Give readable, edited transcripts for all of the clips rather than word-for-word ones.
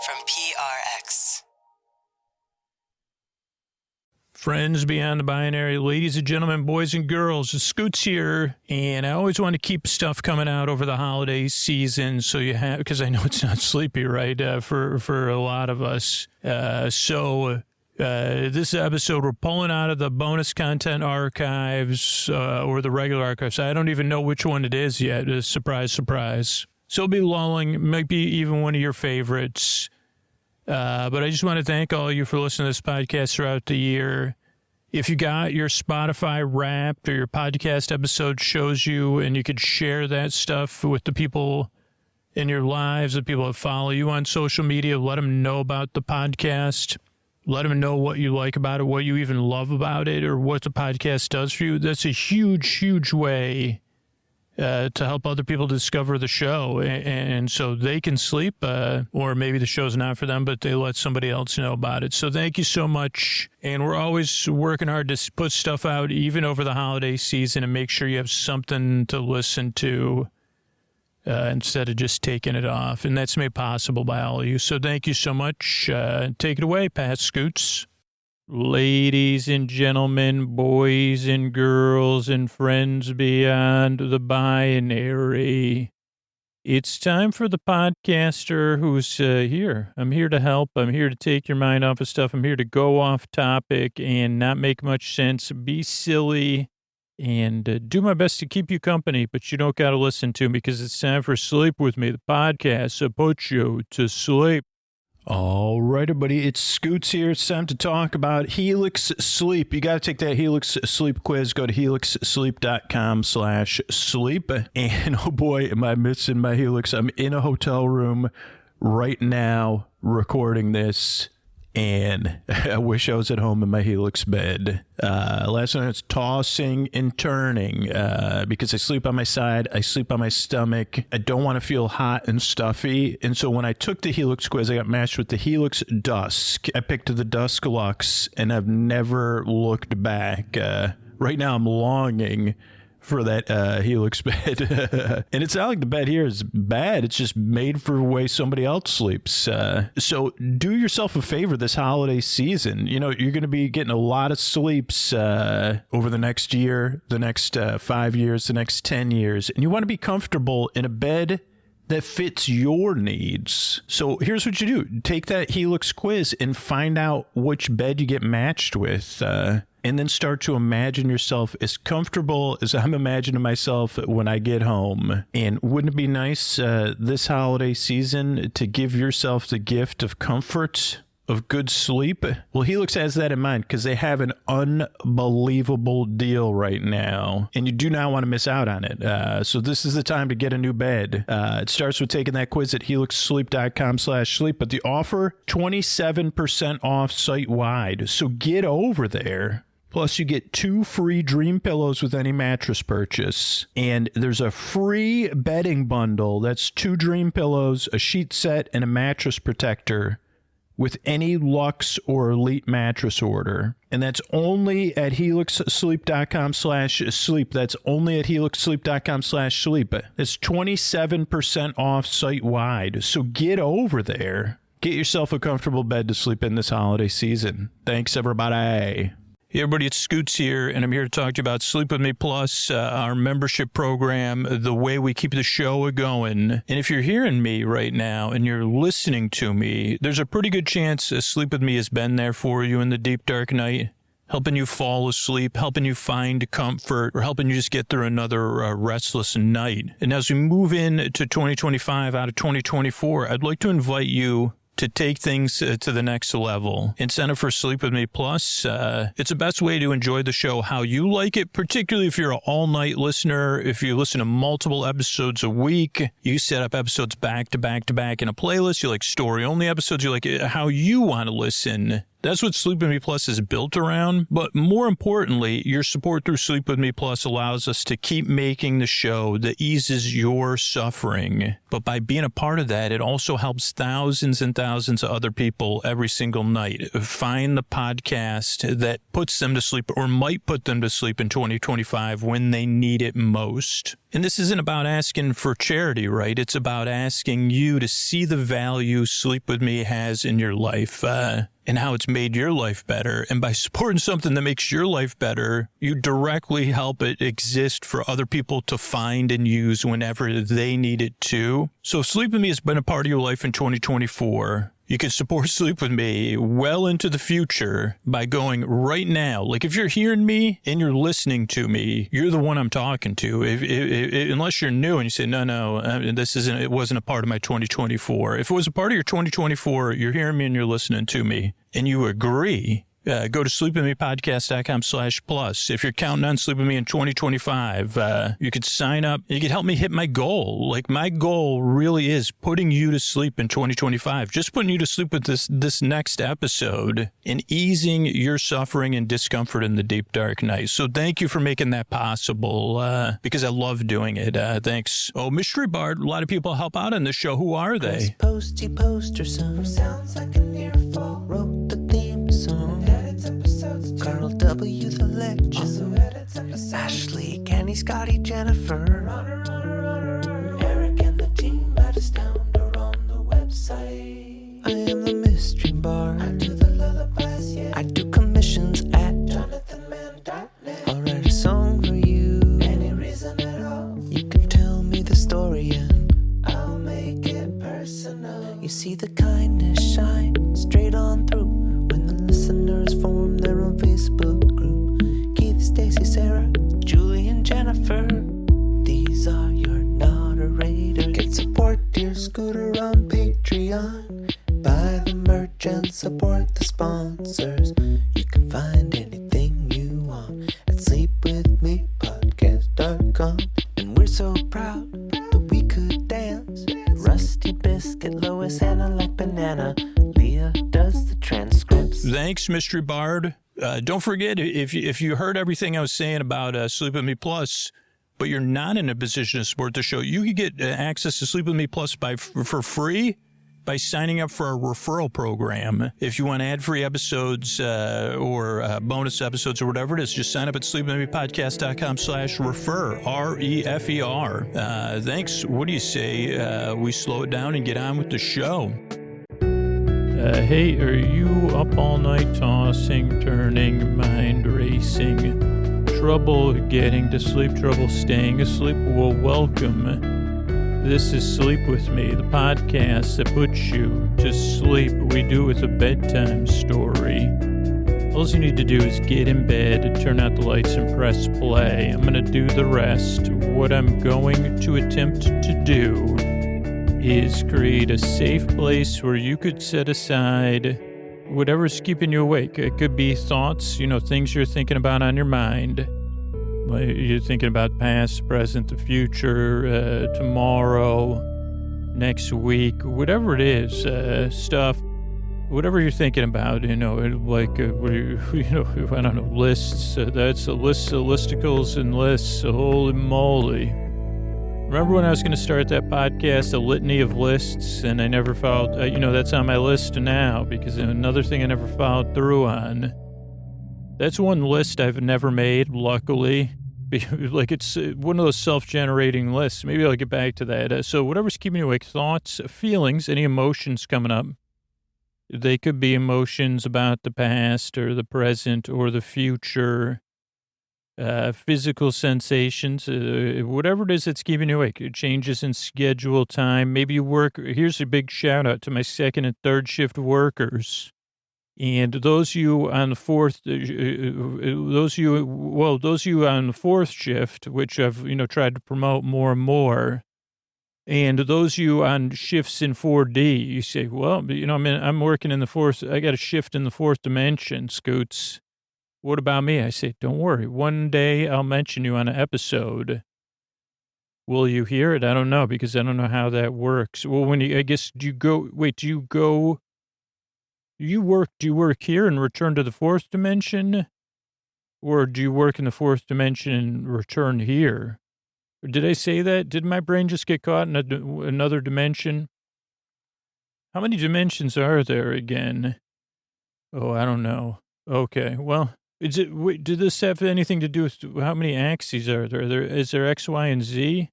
from PRX. Friends beyond the binary, ladies and gentlemen, boys and girls, Scoots here, and I always want to keep stuff coming out over the holiday season, so you have, because I know it's not sleepy, right, for a lot of us. This episode, we're pulling out of the bonus content archives or the regular archives. I don't even know which one it is yet. Surprise, surprise. So it'll be lulling, might be even one of your favorites. But I just want to thank all of you for listening to this podcast throughout the year. If you got your Spotify Wrapped or your podcast episode shows you, and you could share that stuff with the people in your lives, the people that follow you on social media, let them know about the podcast. Let them know what you like about it, what you even love about it, or what the podcast does for you. That's a huge, huge way to help other people discover the show, and so they can sleep, or maybe the show's not for them, but they let somebody else know about it. So thank you so much, and we're always working hard to put stuff out even over the holiday season and make sure you have something to listen to instead of just taking it off, and that's made possible by all of you. So thank you so much. Take it away, Pat Scoots. Ladies and gentlemen, boys and girls, and friends beyond the binary, it's time for the podcaster who's here. I'm here to help. I'm here to take your mind off of stuff. I'm here to go off topic and not make much sense, be silly, and do my best to keep you company, but you don't got to listen to me because it's time for Sleep With Me, the podcast that puts you to sleep. All right, everybody, it's Scoots here. It's time to talk about Helix Sleep. You got to take that Helix Sleep quiz. Go to helixsleep.com/sleep. And oh boy, am I missing my Helix. I'm in a hotel room right now recording this, and I wish I was at home in my Helix bed. Last night I was tossing and turning because I sleep on my side. I sleep on my stomach. I don't want to feel hot and stuffy. And so when I took the Helix quiz, I got matched with the Helix Dusk. I picked the Dusk Luxe, and I've never looked back. Right now I'm longing for that Helix bed. And it's not like the bed here is bad. It's just made for the way somebody else sleeps. So do yourself a favor this holiday season. You know, you're going to be getting a lot of sleeps over the next year, the next 5 years, the next 10 years. And you want to be comfortable in a bed that fits your needs. So here's what you do. Take that Helix quiz and find out which bed you get matched with. And then start to imagine yourself as comfortable as I'm imagining myself when I get home. And wouldn't it be nice this holiday season to give yourself the gift of comfort, of good sleep? Well, Helix has that in mind because they have an unbelievable deal right now, and you do not want to miss out on it. So this is the time to get a new bed. It starts with taking that quiz at helixsleep.com/sleep, but the offer, 27% off site-wide. So get over there. Plus, you get 2 free dream pillows with any mattress purchase. And there's a free bedding bundle. That's 2 dream pillows, a sheet set, and a mattress protector with any Luxe or Elite mattress order. And that's only at helixsleep.com/sleep. That's only at helixsleep.com/sleep. It's 27% off site-wide. So get over there. Get yourself a comfortable bed to sleep in this holiday season. Thanks, everybody. Hey everybody, it's Scoots here, and I'm here to talk to you about Sleep With Me Plus, our membership program, the way we keep the show going. And if you're hearing me right now and you're listening to me, there's a pretty good chance Sleep With Me has been there for you in the deep, dark night, helping you fall asleep, helping you find comfort, or helping you just get through another restless night. And as we move into 2025 out of 2024, I'd like to invite you to take things to the next level. Incentive for Sleep With Me Plus, it's the best way to enjoy the show how you like it, particularly if you're an all-night listener. If you listen to multiple episodes a week, you set up episodes back to back to back in a playlist. You like story-only episodes. You like how you want to listen. That's what Sleep With Me Plus is built around. But more importantly, your support through Sleep With Me Plus allows us to keep making the show that eases your suffering. But by being a part of that, it also helps thousands and thousands of other people every single night find the podcast that puts them to sleep or might put them to sleep in 2025 when they need it most. And this isn't about asking for charity, right? It's about asking you to see the value Sleep With Me has in your life and how it's made your life better. And by supporting something that makes your life better, you directly help it exist for other people to find and use whenever they need it too. So if Sleep With Me has been a part of your life in 2024, you can support Sleep With Me well into the future by going right now. Like if you're hearing me and you're listening to me, you're the one I'm talking to. Unless you're new and you say, no, it wasn't a part of my 2024. If it was a part of your 2024, you're hearing me and you're listening to me and you agree, go to sleepwithmepodcast.com/plus. If you're counting on Sleep With Me in 2025, you could sign up. You could help me hit my goal. Like my goal really is putting you to sleep in 2025. Just putting you to sleep with this next episode and easing your suffering and discomfort in the deep, dark night. So thank you for making that possible because I love doing it. Thanks. Oh, Mystery Bard, a lot of people help out on this show. Who are they? Posty poster son sounds like an earful. Wrote the theme song. Carl W. the legend. Also edits episodes. Ashley, Kenny, Scotty, Jennifer. Eric and the team at Astound are on the website. I am the mystery bard. I do the lullabies, yeah. I do commissions at jonathanmann.net. I'll write a song for you. Any reason at all. You can tell me the story and I'll make it personal. You see the kindness shine straight on through. Listeners form their own Facebook group. Keith, Stacy, Sarah, Julie, and Jennifer. These are your moderators. Get support your scooter on Patreon. Buy the merch and support the sponsors. You can find anything you want at sleepwithmepodcast.com. And we're so proud that we could dance. Rusty Biscuit, Lois, Anna like banana. Leah does the transcripts. Thanks, Mystery Bard. Don't forget, if you heard everything I was saying about Sleep With Me Plus, but you're not in a position to support the show, you can get access to Sleep With Me Plus for free by signing up for our referral program. If you want ad-free episodes or bonus episodes or whatever it is, just sign up at sleepwithmepodcast.com/refer, REFER. Thanks. What do you say we slow it down and get on with the show? Hey, are you up all night tossing, turning, mind racing, trouble getting to sleep, trouble staying asleep? Well, welcome. This is Sleep With Me, the podcast that puts you to sleep. We do it with a bedtime story. All you need to do is get in bed, turn out the lights, and press play. I'm going to do the rest. What I'm going to attempt to do is create a safe place where you could set aside whatever's keeping you awake. It could be thoughts, things you're thinking about on your mind. You're thinking about past, present, the future, tomorrow, next week, whatever it is, stuff, whatever you're thinking about, I don't know, lists. That's a list of listicles and lists. Holy moly. Remember when I was going to start that podcast, a litany of lists, and I never followed, that's on my list now because another thing I never followed through on. That's one list I've never made, luckily. Like it's one of those self-generating lists. Maybe I'll get back to that. So whatever's keeping you awake, thoughts, feelings, any emotions coming up. They could be emotions about the past or the present or the future. Physical sensations, whatever it is that's keeping you awake. Changes in schedule, time. Maybe you work. Here's a big shout out to my second and third shift workers. And those you on the fourth, those you on the fourth shift, which I've, tried to promote more and more. And those you on shifts in 4D, you say, well, I'm working in the fourth, I got a shift in the fourth dimension, Scoots. What about me? I say, don't worry. One day I'll mention you on an episode. Will you hear it? I don't know, because I don't know how that works. Well, do you Do you work here and return to the fourth dimension? Or do you work in the fourth dimension and return here? Or did I say that? Did my brain just get caught in another dimension? How many dimensions are there again? Oh, I don't know. Okay, well, did this have anything to do with how many axes are there? Is there X, Y, and Z?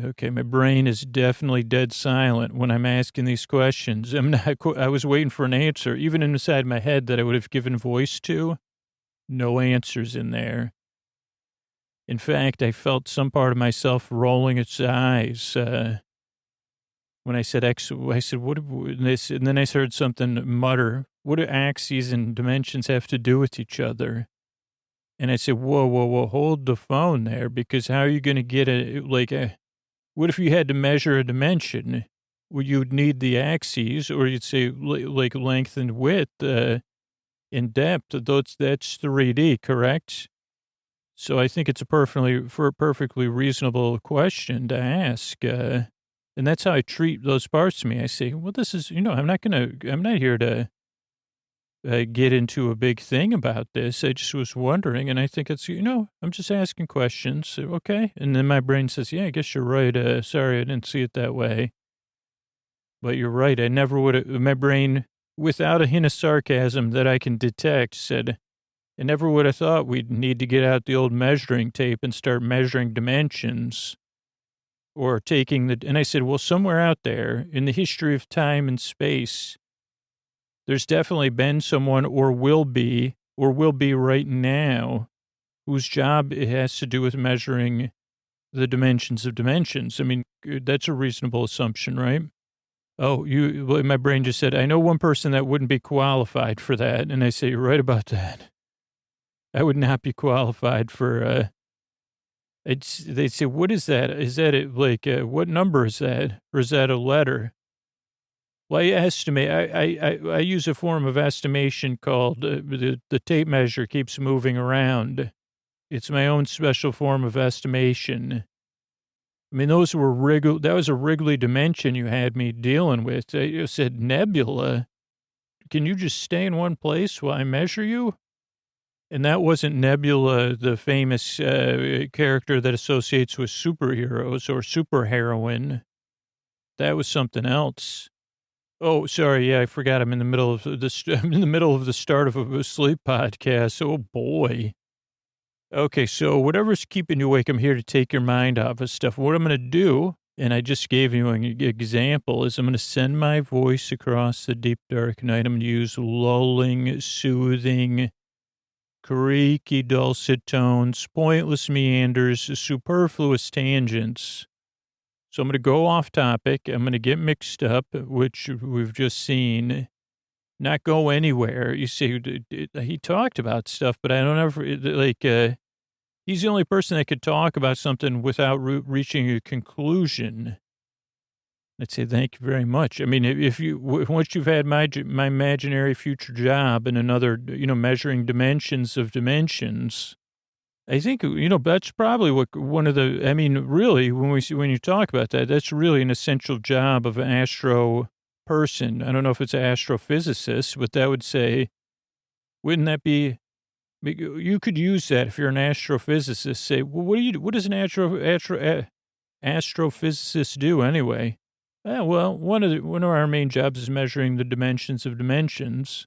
Okay, my brain is definitely dead silent when I'm asking these questions. I was waiting for an answer, even inside my head that I would have given voice to. No answers in there. In fact, I felt some part of myself rolling its eyes. When I said X, I said, and then I heard something mutter, what do axes and dimensions have to do with each other? And I said, whoa, hold the phone there, because how are you going to get what if you had to measure a dimension? Well, you'd need the axes, or you'd say like length and width, in depth. That's 3D, correct? So I think it's a perfectly reasonable question to ask. And that's how I treat those parts of me. I say, well, this is, I'm not here to get into a big thing about this. I just was wondering, and I think it's, I'm just asking questions. Okay. And then my brain says, yeah, I guess you're right. Sorry, I didn't see it that way. But you're right. I never would have, my brain, without a hint of sarcasm that I can detect, said, I never would have thought we'd need to get out the old measuring tape and start measuring dimensions or and I said, well, somewhere out there in the history of time and space, there's definitely been someone or will be right now whose job it has to do with measuring the dimensions of dimensions. I mean, that's a reasonable assumption, right? Oh, my brain just said, I know one person that wouldn't be qualified for that. And I say, you're right about that. I would not be qualified for, they say, what is that? Is that what number is that? Or is that a letter? Well, I estimate, I use a form of estimation called, the tape measure keeps moving around. It's my own special form of estimation. I mean, that was a Wrigley dimension you had me dealing with. You said, nebula, can you just stay in one place while I measure you? And that wasn't Nebula, the famous character that associates with superheroes or superheroine. That was something else. Oh, sorry. Yeah, I forgot. I'm in the middle of the start of a sleep podcast. Oh boy. Okay, so whatever's keeping you awake, I'm here to take your mind off of stuff. What I'm going to do, and I just gave you an example, is I'm going to send my voice across the deep dark night. I'm going to use lulling, soothing, creaky, dulcet tones, pointless meanders, superfluous tangents. So I'm going to go off topic. I'm going to get mixed up, which we've just seen, not go anywhere. You see, he talked about stuff, but I don't ever, he's the only person that could talk about something without reaching a conclusion. I'd say, thank you very much. I mean, once you've had my imaginary future job and another, measuring dimensions of dimensions, I think, that's probably really, when you talk about that, that's really an essential job of an astro person. I don't know if it's an astrophysicist, but that would say, wouldn't that be, you could use that if you're an astrophysicist, say, well, what does an astrophysicist do anyway? Well, one of our main jobs is measuring the dimensions of dimensions.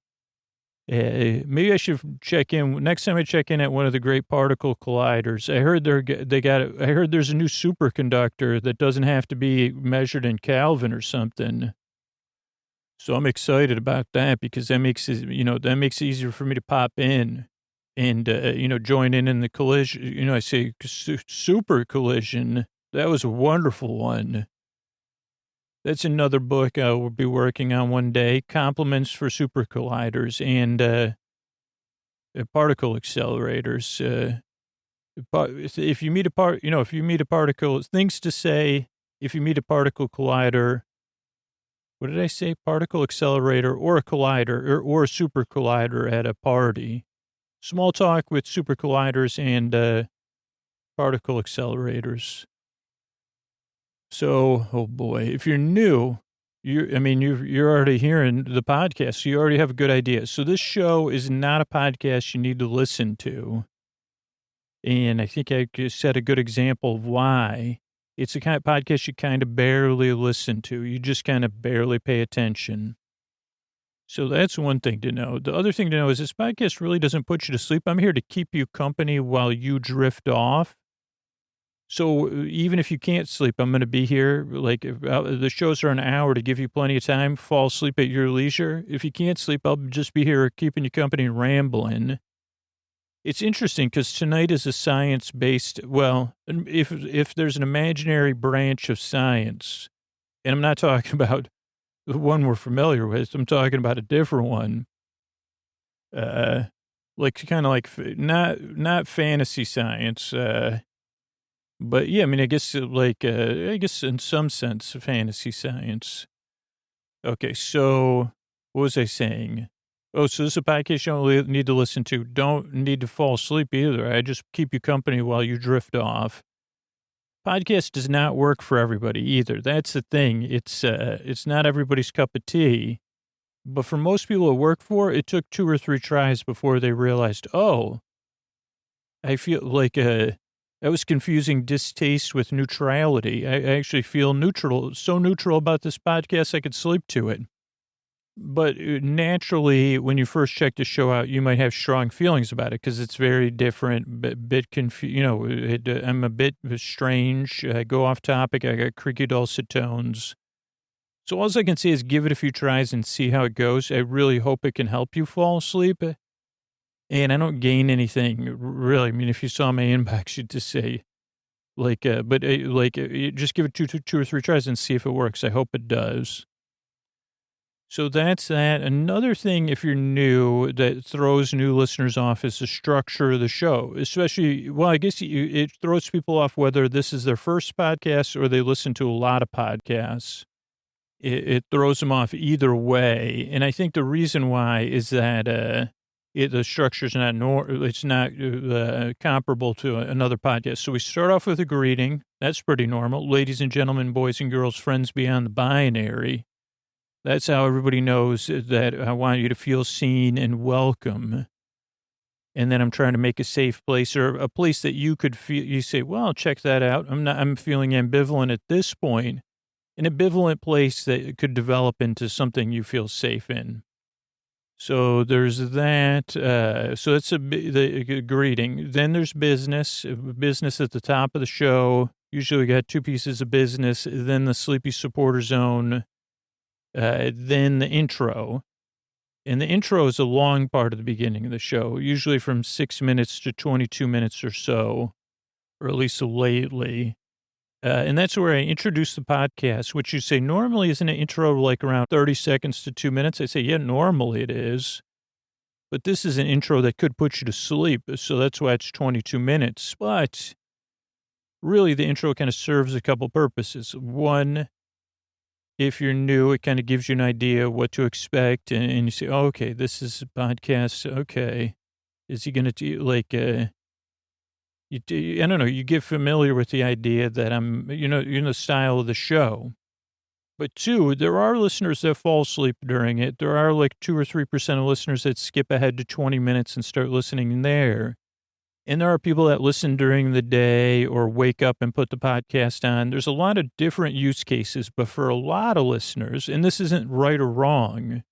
Maybe I should check in next time I check in at one of the great particle colliders. I heard I heard there's a new superconductor that doesn't have to be measured in Kelvin or something. So I'm excited about that because that makes it easier for me to pop in and join in the collision. I say super collision. That was a wonderful one. That's another book I will be working on one day. Compliments for super colliders and particle accelerators. If you meet a particle, things to say. If you meet a particle collider, what did I say? Particle accelerator or a collider or a super collider at a party. Small talk with super colliders and particle accelerators. So, oh boy, if you're new, you're already hearing the podcast, so you already have a good idea. So this show is not a podcast you need to listen to. And I think I set a good example of why. It's a kind of podcast you kind of barely listen to. You just kind of barely pay attention. So that's one thing to know. The other thing to know is this podcast really doesn't put you to sleep. I'm here to keep you company while you drift off. So even if you can't sleep, I'm going to be here. Like the shows are an hour to give you plenty of time. Fall asleep at your leisure. If you can't sleep, I'll just be here keeping you company and rambling. It's interesting because tonight is a science-based, well, if there's an imaginary branch of science, and I'm not talking about the one we're familiar with, I'm talking about a different one, like kind of like not fantasy science, but yeah, I mean, I guess I guess in some sense, fantasy science. Okay, so what was I saying? Oh, so this is a podcast you don't need to listen to. Don't need to fall asleep either. I just keep you company while you drift off. Podcast does not work for everybody either. That's the thing. It's not everybody's cup of tea. But for most people it worked for, it took 2 or 3 tries before they realized, oh, I feel like I was confusing distaste with neutrality. I actually feel neutral, so neutral about this podcast I could sleep to it. But naturally, when you first check the show out, you might have strong feelings about it because it's very different, bit confused. You know, I'm a bit strange. I go off topic. I got creaky dulcet tones. So all I can say is give it a few tries and see how it goes. I really hope it can help you fall asleep. And I don't gain anything, really. I mean, if you saw my inbox, you'd just say, just give it two or 3 tries and see if it works. I hope it does. So that's that. Another thing, if you're new, that throws new listeners off is the structure of the show, especially, well, I guess it throws people off whether this is their first podcast or they listen to a lot of podcasts. It throws them off either way. And I think the reason why is that the structure's not, it's not comparable to another podcast. So we start off with a greeting. That's pretty normal. Ladies and gentlemen, boys and girls, friends beyond the binary. That's how everybody knows that I want you to feel seen and welcome. And then I'm trying to make a safe place or a place that you could feel, you say, well, check that out. I'm feeling ambivalent at this point. An ambivalent place that could develop into something you feel safe in. So there's that. So that's the greeting. Then there's business at the top of the show. Usually we got 2 pieces of business, then the sleepy supporter zone. Then the intro. And the intro is a long part of the beginning of the show, usually from 6 minutes to 22 minutes or so, or at least lately. And that's where I introduce the podcast, which you say normally isn't an intro like around 30 seconds to 2 minutes. I say, yeah, normally it is. But this is an intro that could put you to sleep. So that's why it's 22 minutes. But really the intro kind of serves a couple purposes. One, if you're new, it kind of gives you an idea what to expect. And you say, oh, okay, this is a podcast. Okay. Is he going to do I don't know, you get familiar with the idea that I'm in the style of the show. But 2, there are listeners that fall asleep during it. There are like 2 or 3% of listeners that skip ahead to 20 minutes and start listening there. And there are people that listen during the day or wake up and put the podcast on. There's a lot of different use cases, but for a lot of listeners, and this isn't right or wrong,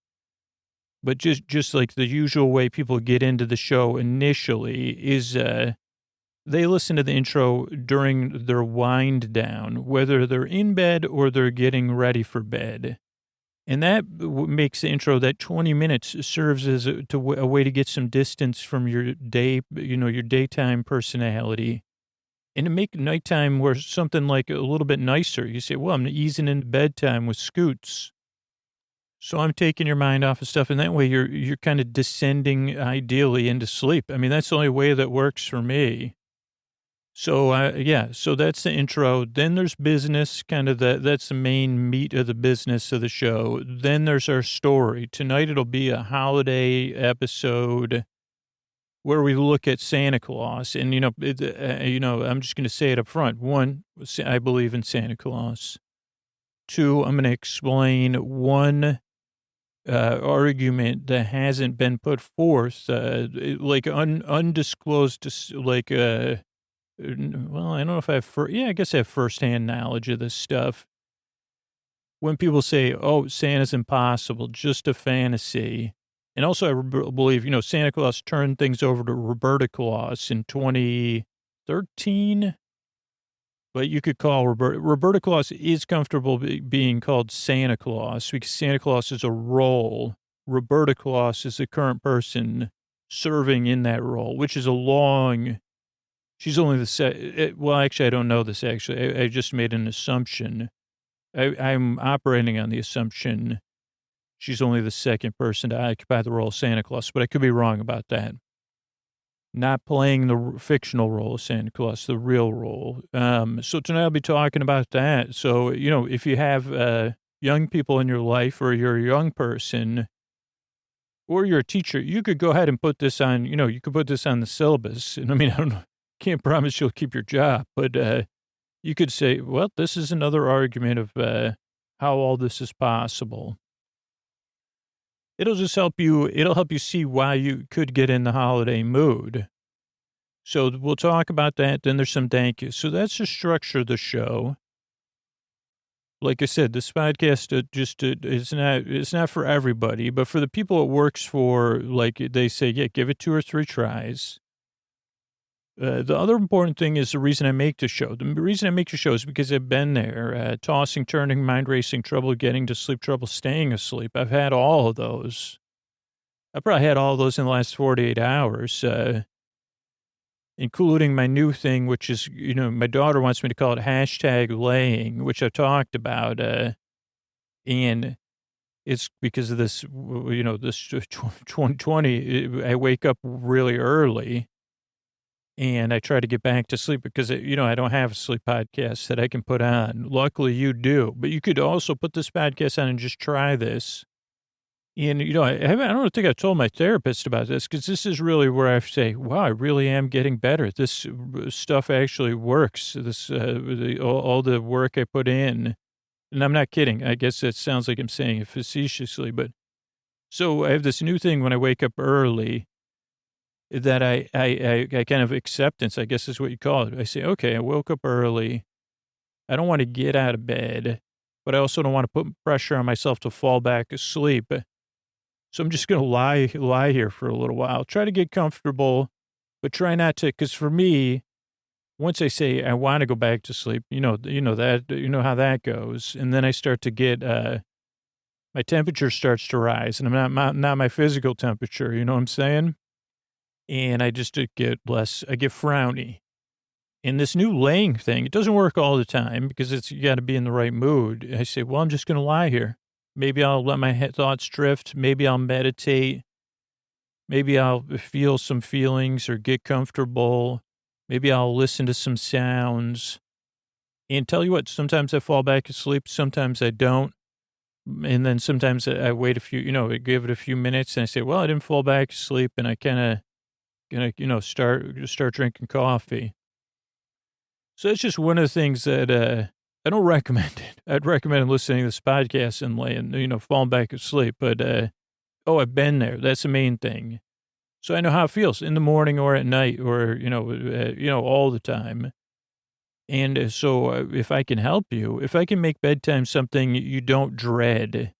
but just like the usual way people get into the show initially is they listen to the intro during their wind down, whether they're in bed or they're getting ready for bed. And that makes the intro, that 20 minutes serves as a way to get some distance from your day, your daytime personality, and to make nighttime where something like a little bit nicer. You say, well, I'm easing into bedtime with scoots. So I'm taking your mind off of stuff. And that way you're kind of descending ideally into sleep. I mean, that's the only way that works for me. So, so that's the intro. Then there's business, that's the main meat of the business of the show. Then there's our story. Tonight it'll be a holiday episode where we look at Santa Claus. And, I'm just going to say it up front. 1, I believe in Santa Claus. two, I'm going to explain one argument that hasn't been put forth, like undisclosed, like, well, I don't know if I have, I guess I have firsthand knowledge of this stuff. When people say, oh, Santa's impossible, just a fantasy. And also, I believe, Santa Claus turned things over to Roberta Claus in 2013. But you could call Roberta Claus is comfortable being called Santa Claus because Santa Claus is a role. Roberta Claus is the current person serving in that role, which is she's only well, actually, I don't know this, actually. I just made an assumption. I'm operating on the assumption she's only the second person to occupy the role of Santa Claus, but I could be wrong about that. Not playing the fictional role of Santa Claus, the real role. So tonight I'll be talking about that. So, if you have young people in your life or you're a young person or you're a teacher, you could go ahead and put this on, you could put this on the syllabus. And I mean, I don't know, can't promise you'll keep your job, but you could say, well, this is another argument of how all this is possible. It'll help you see why you could get in the holiday mood. So we'll talk about that. Then there's some thank yous. So that's the structure of the show. Like I said, this podcast it's not for everybody, but for the people it works for, like they say, yeah, give it 2 or 3 tries. The other important thing is the reason I make the show. The reason I make the show is because I've been there, tossing, turning, mind racing, trouble getting to sleep, trouble staying asleep. I've had all of those. I probably had all of those in the last 48 hours, including my new thing, which is, my daughter wants me to call it #laying, which I've talked about. And it's because of this, this 2020, I wake up really early. And I try to get back to sleep because, I don't have a sleep podcast that I can put on. Luckily, you do. But you could also put this podcast on and just try this. And, I don't think I told my therapist about this because this is really where I say, wow, I really am getting better. This stuff actually works. All the work I put in. And I'm not kidding. I guess it sounds like I'm saying it facetiously. But so I have this new thing when I wake up early that I kind of acceptance, I guess is what you call it. I say, okay, I woke up early. I don't want to get out of bed, but I also don't want to put pressure on myself to fall back asleep. So I'm just going to lie here for a little while, try to get comfortable, but try not to, because for me, once I say I want to go back to sleep, you know how that goes. And then I start to get, my temperature starts to rise, and I'm not my physical temperature, you know what I'm saying? And I just get I get frowny. And this new laying thing, it doesn't work all the time because you got to be in the right mood. I say, well, I'm just going to lie here. Maybe I'll let my thoughts drift. Maybe I'll meditate. Maybe I'll feel some feelings or get comfortable. Maybe I'll listen to some sounds. And tell you what, sometimes I fall back asleep. Sometimes I don't. And then sometimes I wait I give it a few minutes and I say, well, I didn't fall back asleep. And I kind of, start drinking coffee. So it's just one of the things that I don't recommend it. I'd recommend listening to this podcast and laying, falling back asleep. But I've been there. That's the main thing. So I know how it feels in the morning or at night or all the time. And so if I can help you, if I can make bedtime something you don't dread,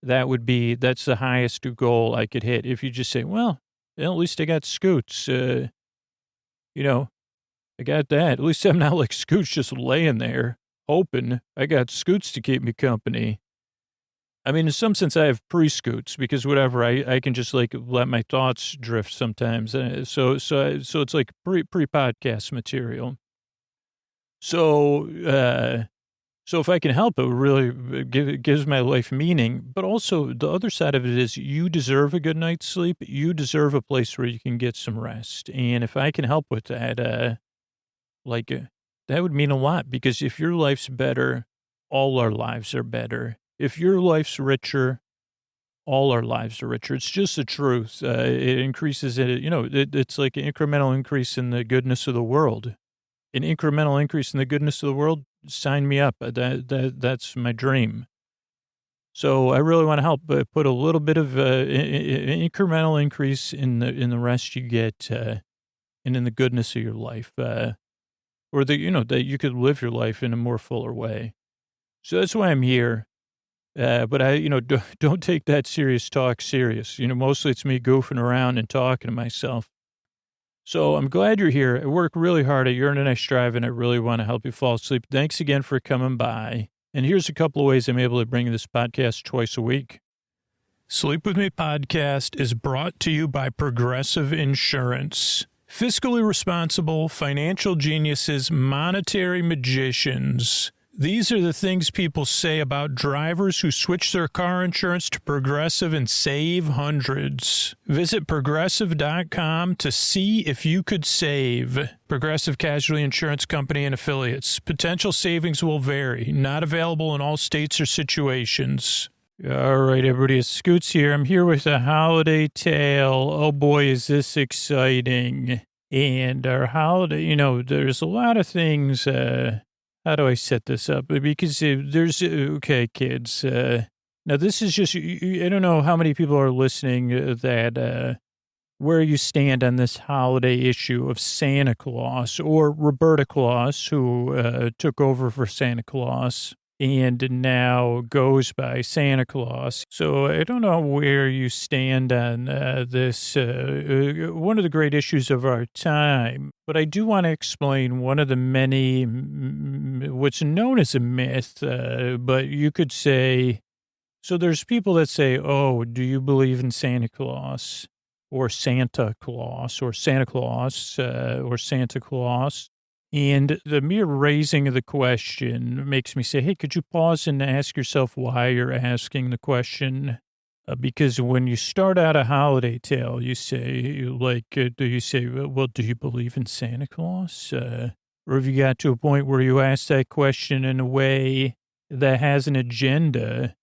that's the highest goal I could hit. If you just say, well, at least I got Scoots, I got that. At least I'm not like Scoots just laying there hoping. I got Scoots to keep me company. I mean, in some sense, I have pre-Scoots because whatever, I can just let my thoughts drift sometimes. So it's like pre-podcast material. So if I can help, it really gives my life meaning. But also the other side of it is you deserve a good night's sleep. You deserve a place where you can get some rest. And if I can help with that, that would mean a lot because if your life's better, all our lives are better. If your life's richer, all our lives are richer. It's just the truth. It increases it. It's like an incremental increase in the goodness of the world. An incremental increase in the goodness of the world sign me up. That's my dream. So I really want to help put a little bit of incremental increase in the rest you get and in the goodness of your life, or that you could live your life in a more fuller way. So that's why I'm here. But don't take that serious talk serious. Mostly it's me goofing around and talking to myself. So I'm glad you're here. I work really hard. I yearn and I strive, and I really want to help you fall asleep. Thanks again for coming by. And here's a couple of ways I'm able to bring this podcast twice a week. Sleep With Me podcast is brought to you by Progressive Insurance. Fiscally responsible, financial geniuses, monetary magicians. These are the things people say about drivers who switch their car insurance to Progressive and save hundreds. Visit Progressive.com to see if you could save. Progressive Casualty Insurance Company and Affiliates. Potential savings will vary. Not available in all states or situations. All right, everybody, it's Scoots here. I'm here with a holiday tale. Oh, boy, is this exciting. And our holiday, there's a lot of things... How do I set this up? Because okay, kids. Now, this is just, I don't know how many people are listening where you stand on this holiday issue of Santa Claus or Roberta Claus, who took over for Santa Claus and now goes by Santa Claus. So I don't know where you stand on this, one of the great issues of our time. But I do want to explain one of the many, what's known as a myth, but you could say, so there's people that say, oh, do you believe in Santa Claus or Santa Claus or Santa Claus or Santa Claus? And the mere raising of the question makes me say, hey, could you pause and ask yourself why you're asking the question? Because when you start out a holiday tale, you say, do you believe in Santa Claus? Or have you got to a point where you ask that question in a way that has an agenda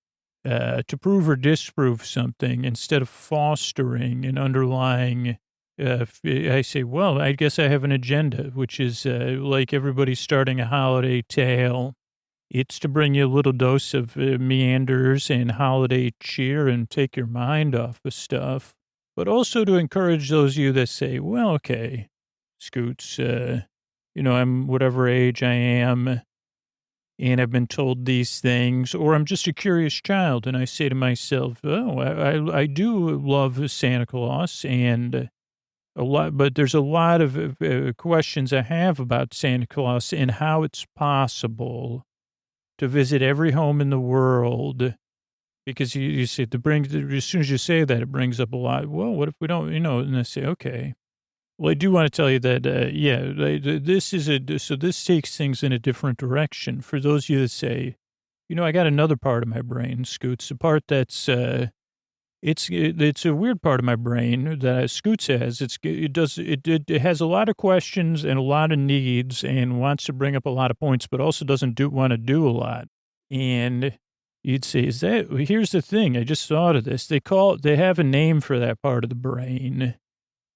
to prove or disprove something instead of fostering an underlying I say, well, I guess I have an agenda, which is like everybody starting a holiday tale. It's to bring you a little dose of meanders and holiday cheer and take your mind off of stuff, but also to encourage those of you that say, well, okay, Scoots, I'm whatever age I am, and I've been told these things, or I'm just a curious child, and I say to myself, oh, I do love Santa Claus, and... but there's a lot of questions I have about Santa Claus and how it's possible to visit every home in the world. Because you say, as soon as you say that, it brings up a lot. Well, what if we don't, and I say, okay. Well, I do want to tell you that, this takes things in a different direction. For those of you that say, I got another part of my brain, Scoots, the part that's, it's a weird part of my brain that Scoots has. It has a lot of questions and a lot of needs and wants to bring up a lot of points, but also doesn't want to do a lot. And you'd say, here's the thing. I just thought of this. They have a name for that part of the brain.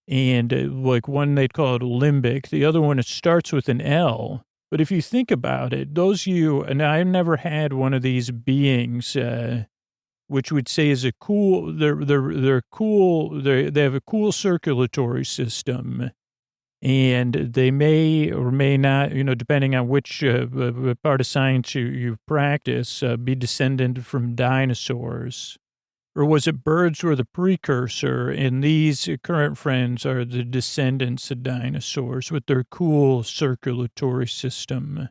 And like one, they'd call it limbic. The other one, it starts with an L. But if you think about it, those of you, and I've never had one of these beings, which would say is they're cool. They have a cool circulatory system, and they may or may not, depending on which part of science you practice, be descendant from dinosaurs. Or was it birds were the precursor, and these current friends are the descendants of dinosaurs with their cool circulatory system?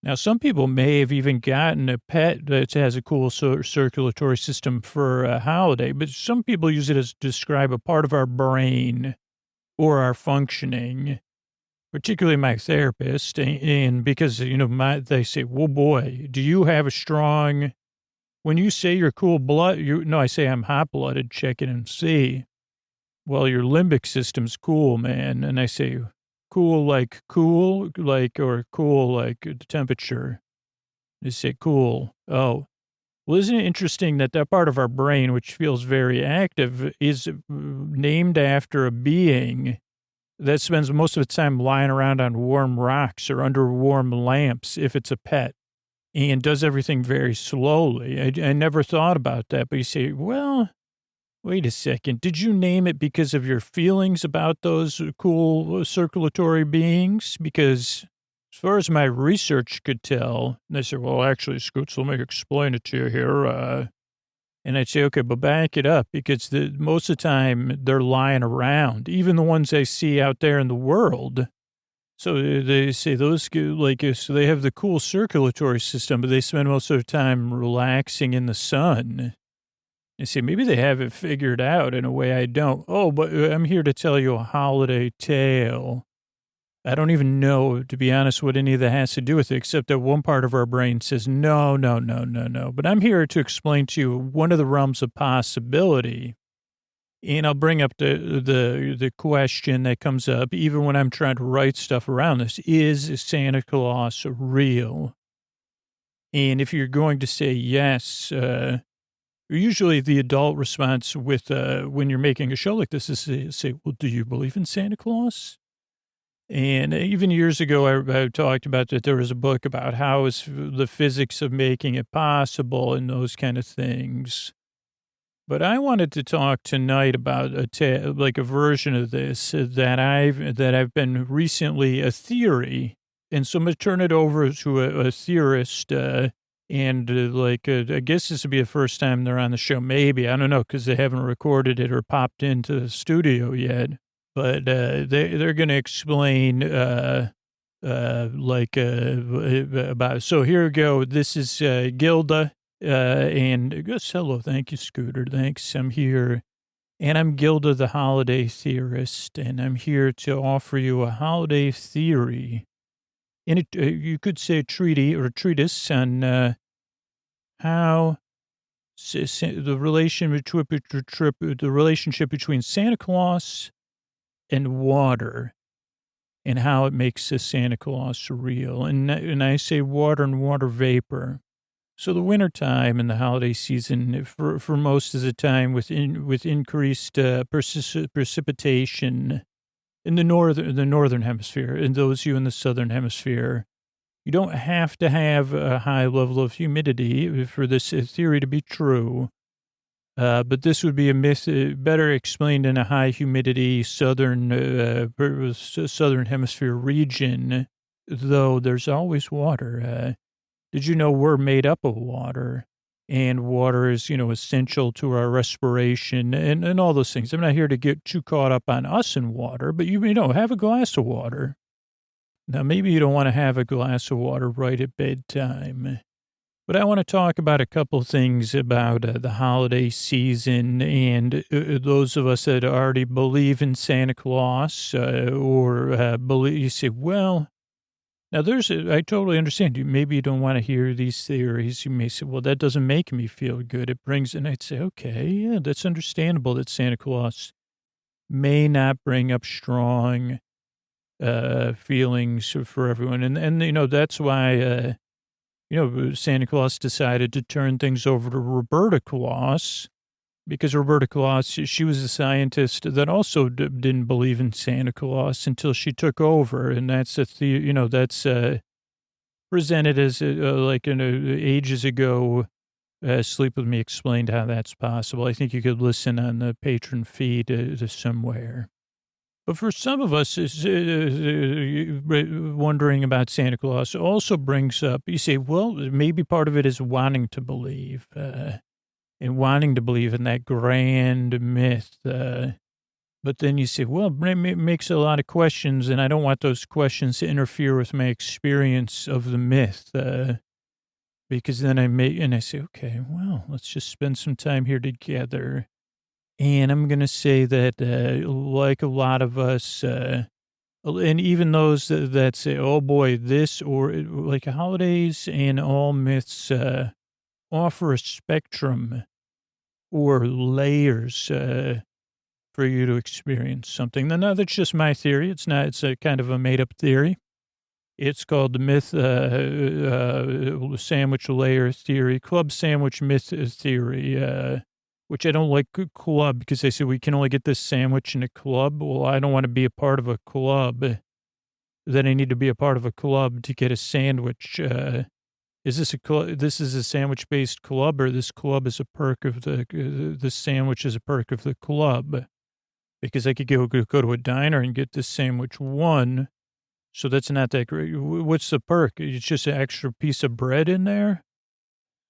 Now, some people may have even gotten a pet that has a cool circulatory system for a holiday, but some people use it as to describe a part of our brain or our functioning, particularly my therapist. And because, they say, well, boy, do you have a strong, when you say you're cool blood, I say I'm hot-blooded, check it and see. Well, your limbic system's cool, man. And I say, cool like or cool like the temperature. They say cool. Oh, well, isn't it interesting that part of our brain, which feels very active, is named after a being that spends most of its time lying around on warm rocks or under warm lamps if it's a pet, and does everything very slowly. I never thought about that, but you say, well, wait a second. Did you name it because of your feelings about those cool circulatory beings? Because as far as my research could tell, and they said, well, actually, Scoots, let me explain it to you here. And I'd say, okay, but back it up, because most of the time they're lying around, even the ones I see out there in the world. So they say those, like, so they have the cool circulatory system, but they spend most of their time relaxing in the sun. I say, maybe they have it figured out in a way I don't. Oh, but I'm here to tell you a holiday tale. I don't even know, to be honest, what any of that has to do with it, except that one part of our brain says, no. But I'm here to explain to you one of the realms of possibility. And I'll bring up the question that comes up, even when I'm trying to write stuff around this. Is Santa Claus real? And if you're going to say yes, usually the adult response with when you're making a show like this is say, well, do you believe in Santa Claus? And even years ago, I talked about that there was a book about how is the physics of making it possible and those kind of things. But I wanted to talk tonight about like a version of this that I've been recently a theory. And so I'm going to turn it over to a theorist. I guess this would be the first time they're on the show. Maybe, I don't know, because they haven't recorded it or popped into the studio yet. But they're going to explain about. So here we go. This is Gilda, and yes, hello. Thank you, Scooter. Thanks. I'm here, and I'm Gilda, the holiday theorist, and I'm here to offer you a holiday theory, and you could say a treaty or a treatise on how the relationship between Santa Claus and water, and how it makes a Santa Claus real. And I say water and water vapor. So the wintertime and the holiday season, for most of the time, with increased precipitation in the northern hemisphere, and those of you in the southern hemisphere, you don't have to have a high level of humidity for this theory to be true. But this would be a myth better explained in a high humidity southern hemisphere region, though there's always water. Did you know we're made up of water, and water is, essential to our respiration and all those things. I'm not here to get too caught up on us and water, but have a glass of water. Now, maybe you don't want to have a glass of water right at bedtime. But I want to talk about a couple things about the holiday season and those of us that already believe in Santa Claus believe. You say, well, now I totally understand. Maybe you don't want to hear these theories. You may say, well, that doesn't make me feel good. It brings, and I'd say, okay, yeah, that's understandable that Santa Claus may not bring up strong feelings for everyone. And that's why, Santa Claus decided to turn things over to Roberta Claus, because Roberta Claus, she was a scientist that also didn't believe in Santa Claus until she took over. And that's that's presented as ages ago. Sleep With Me explained how that's possible. I think you could listen on the patron feed to somewhere. But for some of us, wondering about Santa Claus also brings up, you say, well, maybe part of it is wanting to believe and wanting to believe in that grand myth. But then you say, well, it makes a lot of questions, and I don't want those questions to interfere with my experience of the myth. Because then I say, okay, well, let's just spend some time here together. And I'm going to say that, like a lot of us, and even those that say, oh boy, this, or like holidays and all myths offer a spectrum or layers for you to experience something. Now, that's just my theory. It's a kind of a made up theory. It's called the myth, sandwich layer theory, club sandwich myth theory, which I don't like club because they say we can only get this sandwich in a club. Well, I don't want to be a part of a club. Then I need to be a part of a club to get a sandwich. Is this this is a sandwich-based club, or this club is a perk of the sandwich is a perk of the club? Because I could go to a diner and get this sandwich one, so that's not that great. What's the perk? It's just an extra piece of bread in there?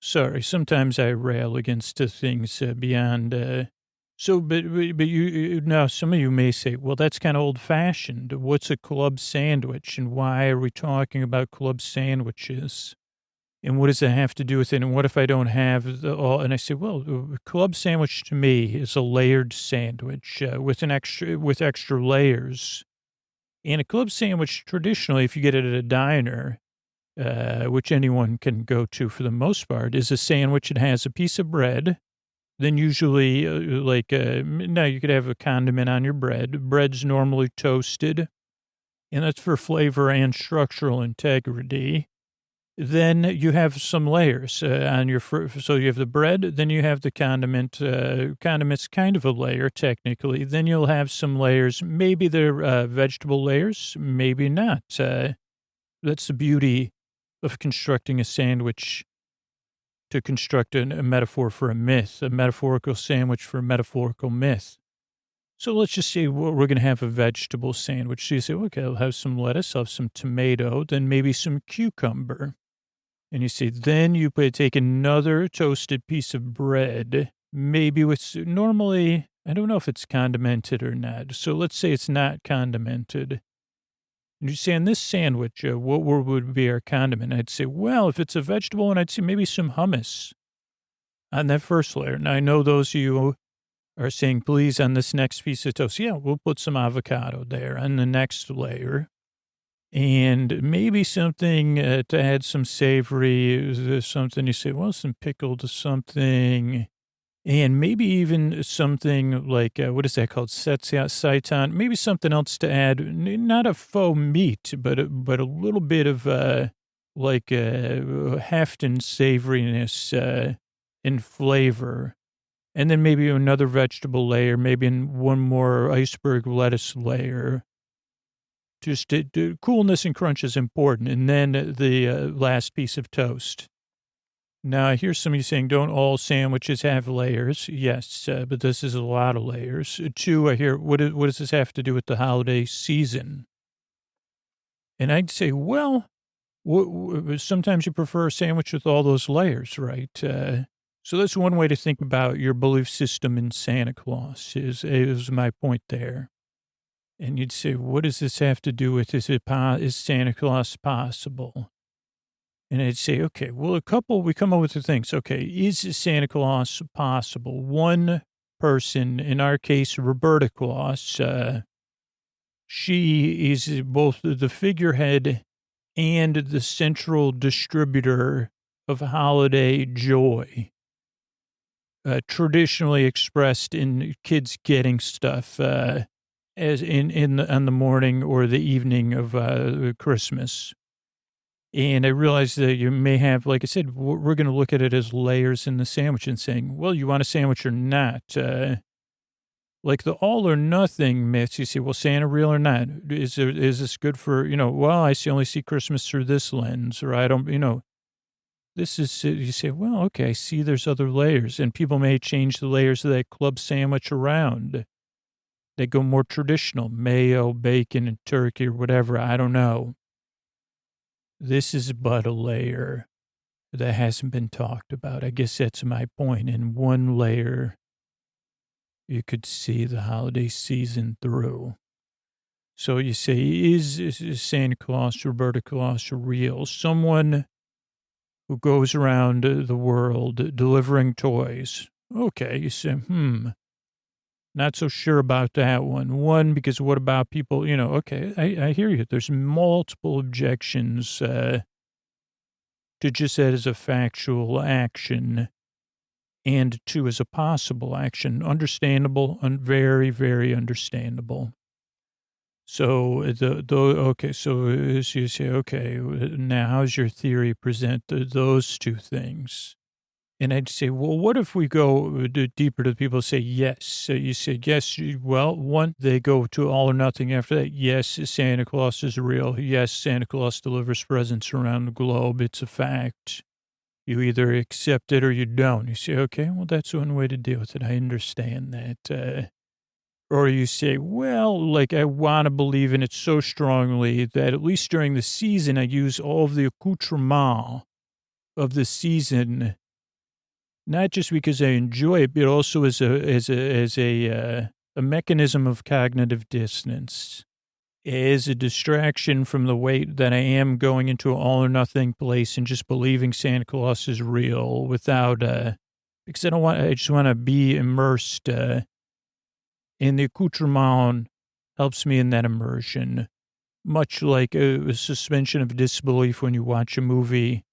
Sorry, sometimes I rail against things beyond. But you now some of you may say, well, that's kind of old-fashioned. What's a club sandwich, and why are we talking about club sandwiches? And what does that have to do with it? And what if I don't have all? And I say, well, a club sandwich to me is a layered sandwich with extra layers. And a club sandwich, traditionally, if you get it at a diner, which anyone can go to for the most part, is a sandwich that has a piece of bread. Then usually, now you could have a condiment on your bread. Bread's normally toasted, and that's for flavor and structural integrity. Then you have some layers on your, so you have the bread, then you have the condiment. Condiment's kind of a layer, technically. Then you'll have some layers. Maybe they're vegetable layers, maybe not. That's the beauty of constructing a sandwich, to construct a metaphor for a myth, a metaphorical sandwich for a metaphorical myth. So let's just say we're going to have a vegetable sandwich. So you say, okay, I'll have some lettuce, I'll have some tomato, then maybe some cucumber. And you say, then you take another toasted piece of bread, maybe with, normally, I don't know if it's condimented or not. So let's say it's not condimented. And you say, on this sandwich, what would be our condiment? I'd say, well, if it's a vegetable one, I'd say maybe some hummus on that first layer. Now, I know those of you are saying, please, on this next piece of toast, yeah, we'll put some avocado there on the next layer. And maybe something to add some savory, is something you say, well, some pickled something, and maybe even something like, what is that called? Seitan, maybe something else to add, not a faux meat, but a little bit of heft and savoriness and flavor. And then maybe another vegetable layer, maybe one more iceberg lettuce layer. Just coolness and crunch is important. And then the last piece of toast. Now, I hear some of you saying, don't all sandwiches have layers? Yes, but this is a lot of layers. Two, I hear, what does this have to do with the holiday season? And I'd say, well, sometimes you prefer a sandwich with all those layers, right? So that's one way to think about your belief system in Santa Claus, is my point there. And you'd say, what does this have to do with, is Santa Claus possible? And I'd say, okay, well, we come up with the things. Okay, is Santa Claus possible? One person, in our case, Roberta Claus, she is both the figurehead and the central distributor of holiday joy, traditionally expressed in kids getting stuff, as on the morning or the evening of Christmas. And I realized that you may have, like I said, we're going to look at it as layers in the sandwich and saying, well, you want a sandwich or not? Like the all or nothing myths, you say, well, Santa real or not? Is this good for, well, I only see Christmas through this lens, or I don't, this is, you say, well, okay, I see there's other layers, and people may change the layers of that club sandwich around. They go more traditional, mayo, bacon, and turkey, or whatever. I don't know. This is but a layer that hasn't been talked about. I guess that's my point. In one layer, you could see the holiday season through. So you say, is Santa Claus, Roberta Claus, real? Someone who goes around the world delivering toys. Okay, you say, not so sure about that one. One, because what about people, okay, I hear you. There's multiple objections to just that as a factual action, and two, as a possible action. Understandable, very, very understandable. So, okay, so as you say, okay, now how's your theory present those two things? And I'd say, well, what if we go deeper to the people who say yes? So you said yes. Well, one, they go to all or nothing after that. Yes, Santa Claus is real. Yes, Santa Claus delivers presents around the globe. It's a fact. You either accept it or you don't. You say, okay, well, that's one way to deal with it. I understand that. Or you say, well, like I want to believe in it so strongly that at least during the season, I use all of the accoutrement of the season, not just because I enjoy it, but also as a mechanism of cognitive dissonance, as a distraction from the weight that I am going into an all or nothing place and just believing Santa Claus is real without, because I just want to be immersed, and the accoutrement helps me in that immersion, much like a suspension of disbelief when you watch a movie.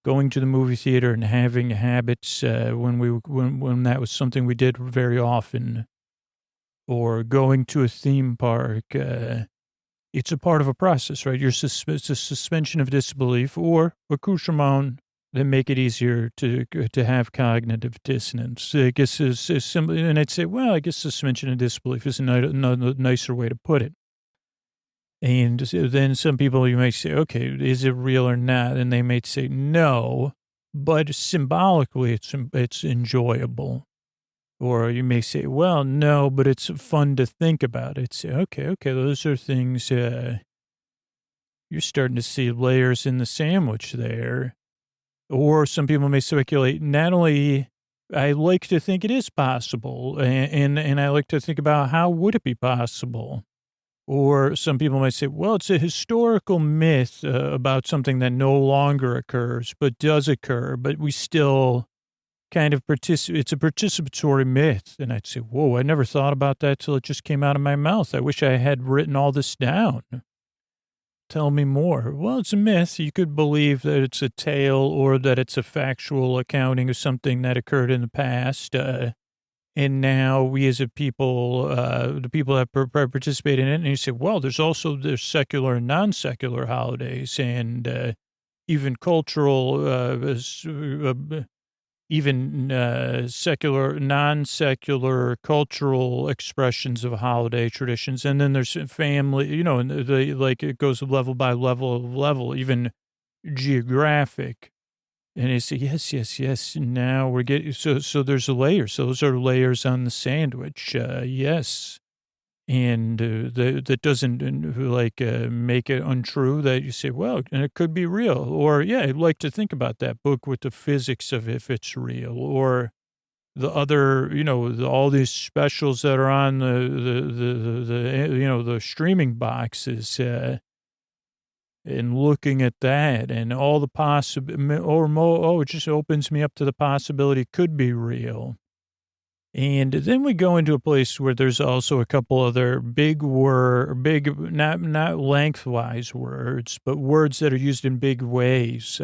Going to the movie theater and having habits when that was something we did very often, or going to a theme park. It's a part of a process, right? It's a suspension of disbelief or accoutrement that make it easier to have cognitive dissonance. I guess is simply, and I'd say, well, I guess suspension of disbelief is another nicer way to put it. And then some people, you may say, okay, is it real or not? And they may say no, but symbolically it's enjoyable. Or you may say, well, no, but it's fun to think about. It's okay, those are things, you're starting to see layers in the sandwich there. Or some people may speculate, not only I like to think it is possible, and I like to think about how would it be possible. Or some people might say, well, it's a historical myth about something that no longer occurs, but does occur, but we still kind of it's a participatory myth. And I'd say, whoa, I never thought about that till it just came out of my mouth. I wish I had written all this down. Tell me more. Well, it's a myth. You could believe that it's a tale or that it's a factual accounting of something that occurred in the past. And now we as a people, the people that participate in it, and you say, well, there's secular and non-secular holidays and even cultural, secular, non-secular cultural expressions of holiday traditions. And then there's family, and it goes level by level, even geographic. And I say, yes. Now we're getting, so there's a layer. So those are layers on the sandwich. Yes. And that doesn't make it untrue that you say, well, and it could be real. Or, yeah, I'd like to think about that book with the physics of if it's real. Or the other, all these specials that are on the streaming boxes, and looking at that and all the it just opens me up to the possibility it could be real. And then we go into a place where there's also a couple other not lengthwise words, but words that are used in big ways,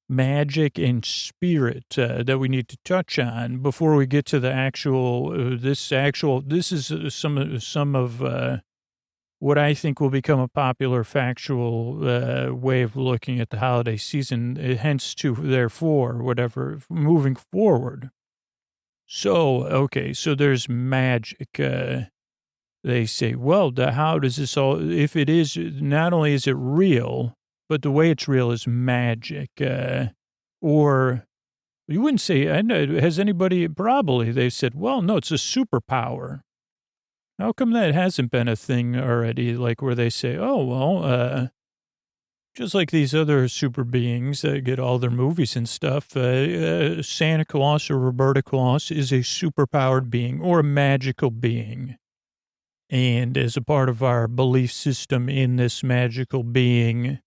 magic and spirit, that we need to touch on before we get to the this is some of what I think will become a popular factual way of looking at the holiday season, hence therefore, moving forward. So, okay, so there's magic. They say, well, how does this all, if it is, not only is it real, but the way it's real is magic. Or you wouldn't say, I know, has anybody, probably, they said, well, no, it's a superpower. How come that hasn't been a thing already, like where they say, oh, well, just like these other super beings that get all their movies and stuff, Santa Claus or Roberta Claus is a superpowered being or a magical being. And as a part of our belief system in this magical being,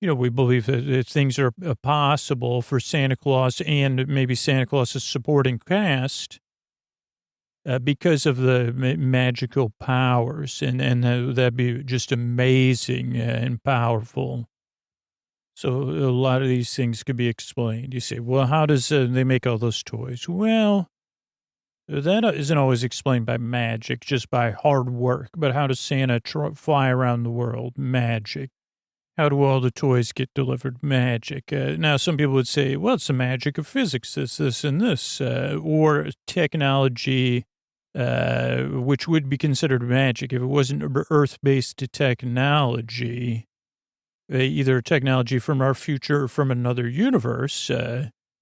we believe that things are possible for Santa Claus and maybe Santa Claus's supporting cast, because of the magical powers, and that'd be just amazing and powerful. So a lot of these things could be explained. You say, well, how does they make all those toys? Well, that isn't always explained by magic, just by hard work. But how does Santa fly around the world? Magic. How do all the toys get delivered? Magic. Now, some people would say, well, it's the magic of physics, this, and this, or technology, which would be considered magic if it wasn't Earth-based technology, either technology from our future or from another universe,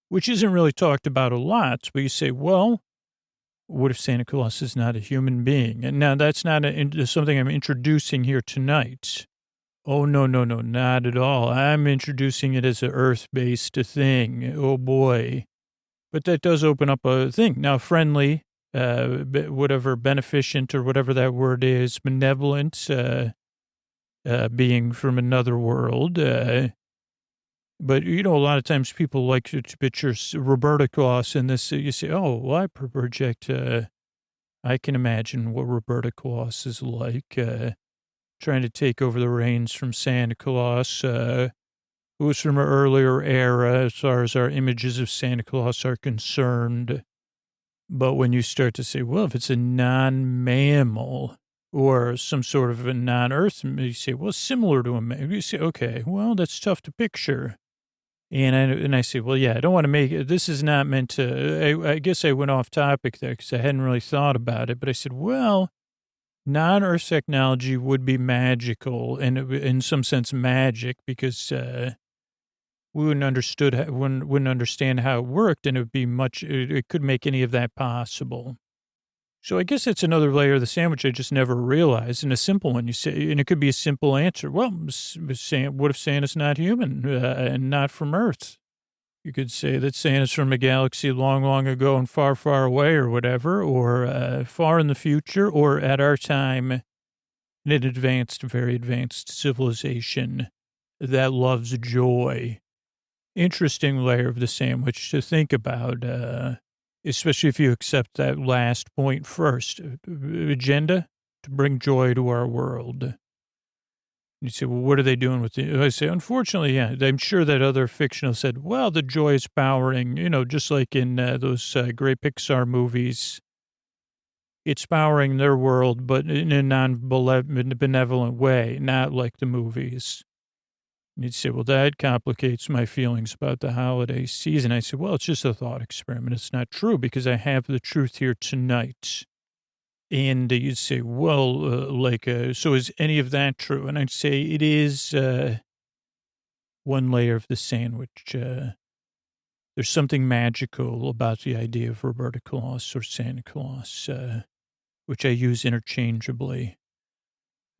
which isn't really talked about a lot. But you say, well, what if Santa Claus is not a human being? And now that's not something I'm introducing here tonight. Oh, no, not at all. I'm introducing it as an Earth-based thing. Oh, boy. But that does open up a thing. Now, friendly, whatever, beneficent or whatever that word is, benevolent, being from another world. But, a lot of times people like to picture Roberta Claus in this. You say, oh, well, I project, I can imagine what Roberta Claus is like, trying to take over the reins from Santa Claus, who was from an earlier era as far as our images of Santa Claus are concerned. But when you start to say, well, if it's a non-mammal or some sort of a non-Earth, you say, well, similar to a mammal. You say, okay, well, that's tough to picture. And I say, well, yeah, I don't want to make it, this is not meant to, I guess I went off topic there because I hadn't really thought about it. But I said, well, non-Earth technology would be magical and in some sense magic because we wouldn't understand how it worked, and it would be it could make any of that possible. So I guess it's another layer of the sandwich I just never realized, and a simple one. You say, and it could be a simple answer. Well, what if Santa's not human and not from Earth? You could say that Santa's from a galaxy long, long ago and far, far away or whatever, or far in the future, or at our time in an very advanced civilization that loves joy. Interesting layer of the sandwich to think about, especially if you accept that last point first. Agenda to bring joy to our world. You say, well, what are they doing with it? I say, unfortunately, yeah, I'm sure that other fictional said, well, the joy is powering, just like in those great Pixar movies. It's powering their world, but in a non-benevolent way, not like the movies. And you'd say, well, that complicates my feelings about the holiday season. I said, well, it's just a thought experiment. It's not true because I have the truth here tonight. And you'd say, well, so is any of that true? And I'd say it is one layer of the sandwich. There's something magical about the idea of Roberta Claus or Santa Claus, which I use interchangeably.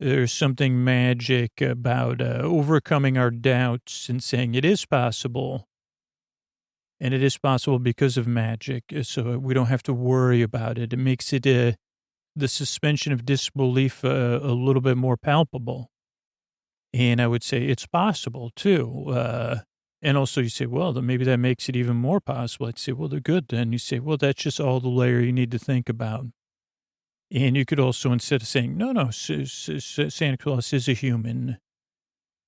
There's something magic about overcoming our doubts and saying it is possible. And it is possible because of magic, so we don't have to worry about it. It makes it the suspension of disbelief a little bit more palpable. And I would say it's possible, too. And also you say, well, then maybe that makes it even more possible. I'd say, well, they're good then. You say, well, that's just all the layer you need to think about. And you could also, instead of saying, no, Santa Claus is a human,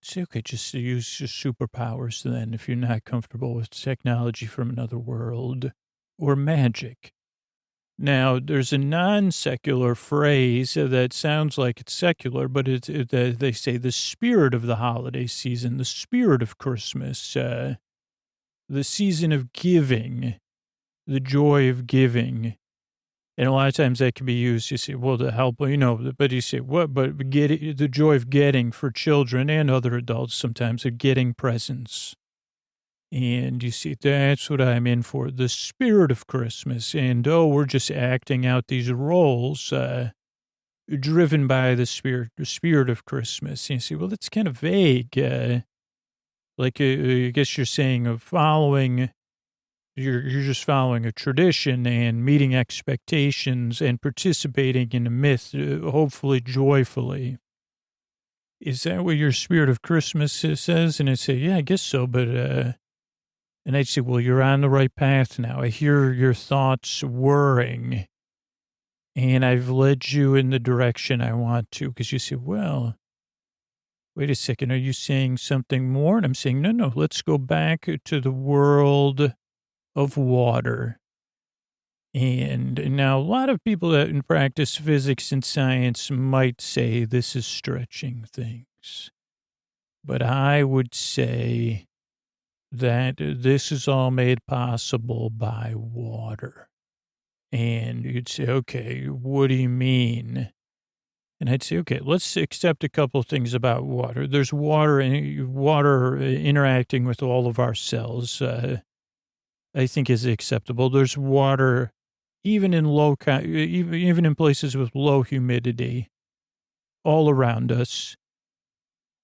say, okay, just use your superpowers then if you're not comfortable with technology from another world or magic. Now, there's a non-secular phrase that sounds like it's secular, but they say the spirit of the holiday season, the spirit of Christmas, the season of giving, the joy of giving. And a lot of times that can be used, you say, well, to help, but you say, what, but the joy of getting for children and other adults sometimes are getting presents. And you see, that's what I'm in for, the spirit of Christmas. And, we're just acting out these roles driven by the spirit of Christmas. And you say, well, that's kind of vague. I guess you're saying of following, you're just following a tradition and meeting expectations and participating in a myth, hopefully joyfully. Is that what your spirit of Christmas says? And I say, yeah, I guess so, but... And I'd say, well, you're on the right path now. I hear your thoughts whirring, and I've led you in the direction I want to. Because you say, well, wait a second, are you saying something more? And I'm saying, no, let's go back to the world of water. And now a lot of people that practice physics and science might say this is stretching things. But I would say that this is all made possible by water. And you'd say, okay, what do you mean? And I'd say, okay, let's accept a couple of things about water. There's water interacting with all of our cells, I think is acceptable. There's water even in even in places with low humidity all around us.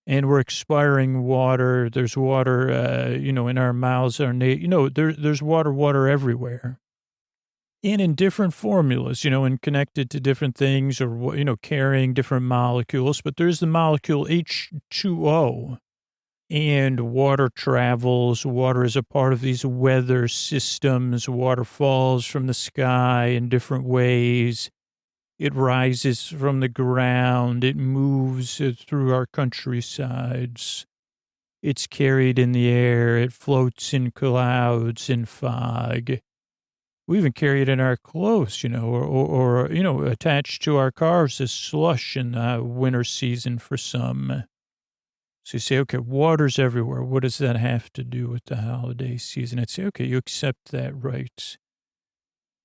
And we're expiring water. There's water, in our mouths, there's water everywhere. And in different formulas, and connected to different things or, carrying different molecules. But there's the molecule H2O. And water travels. Water is a part of these weather systems. Water falls from the sky in different ways. It rises from the ground. It moves through our countrysides. It's carried in the air. It floats in clouds and fog. We even carry it in our clothes, or attached to our cars as slush in the winter season for some. So you say, okay, water's everywhere. What does that have to do with the holiday season? I'd say, okay, you accept that, right?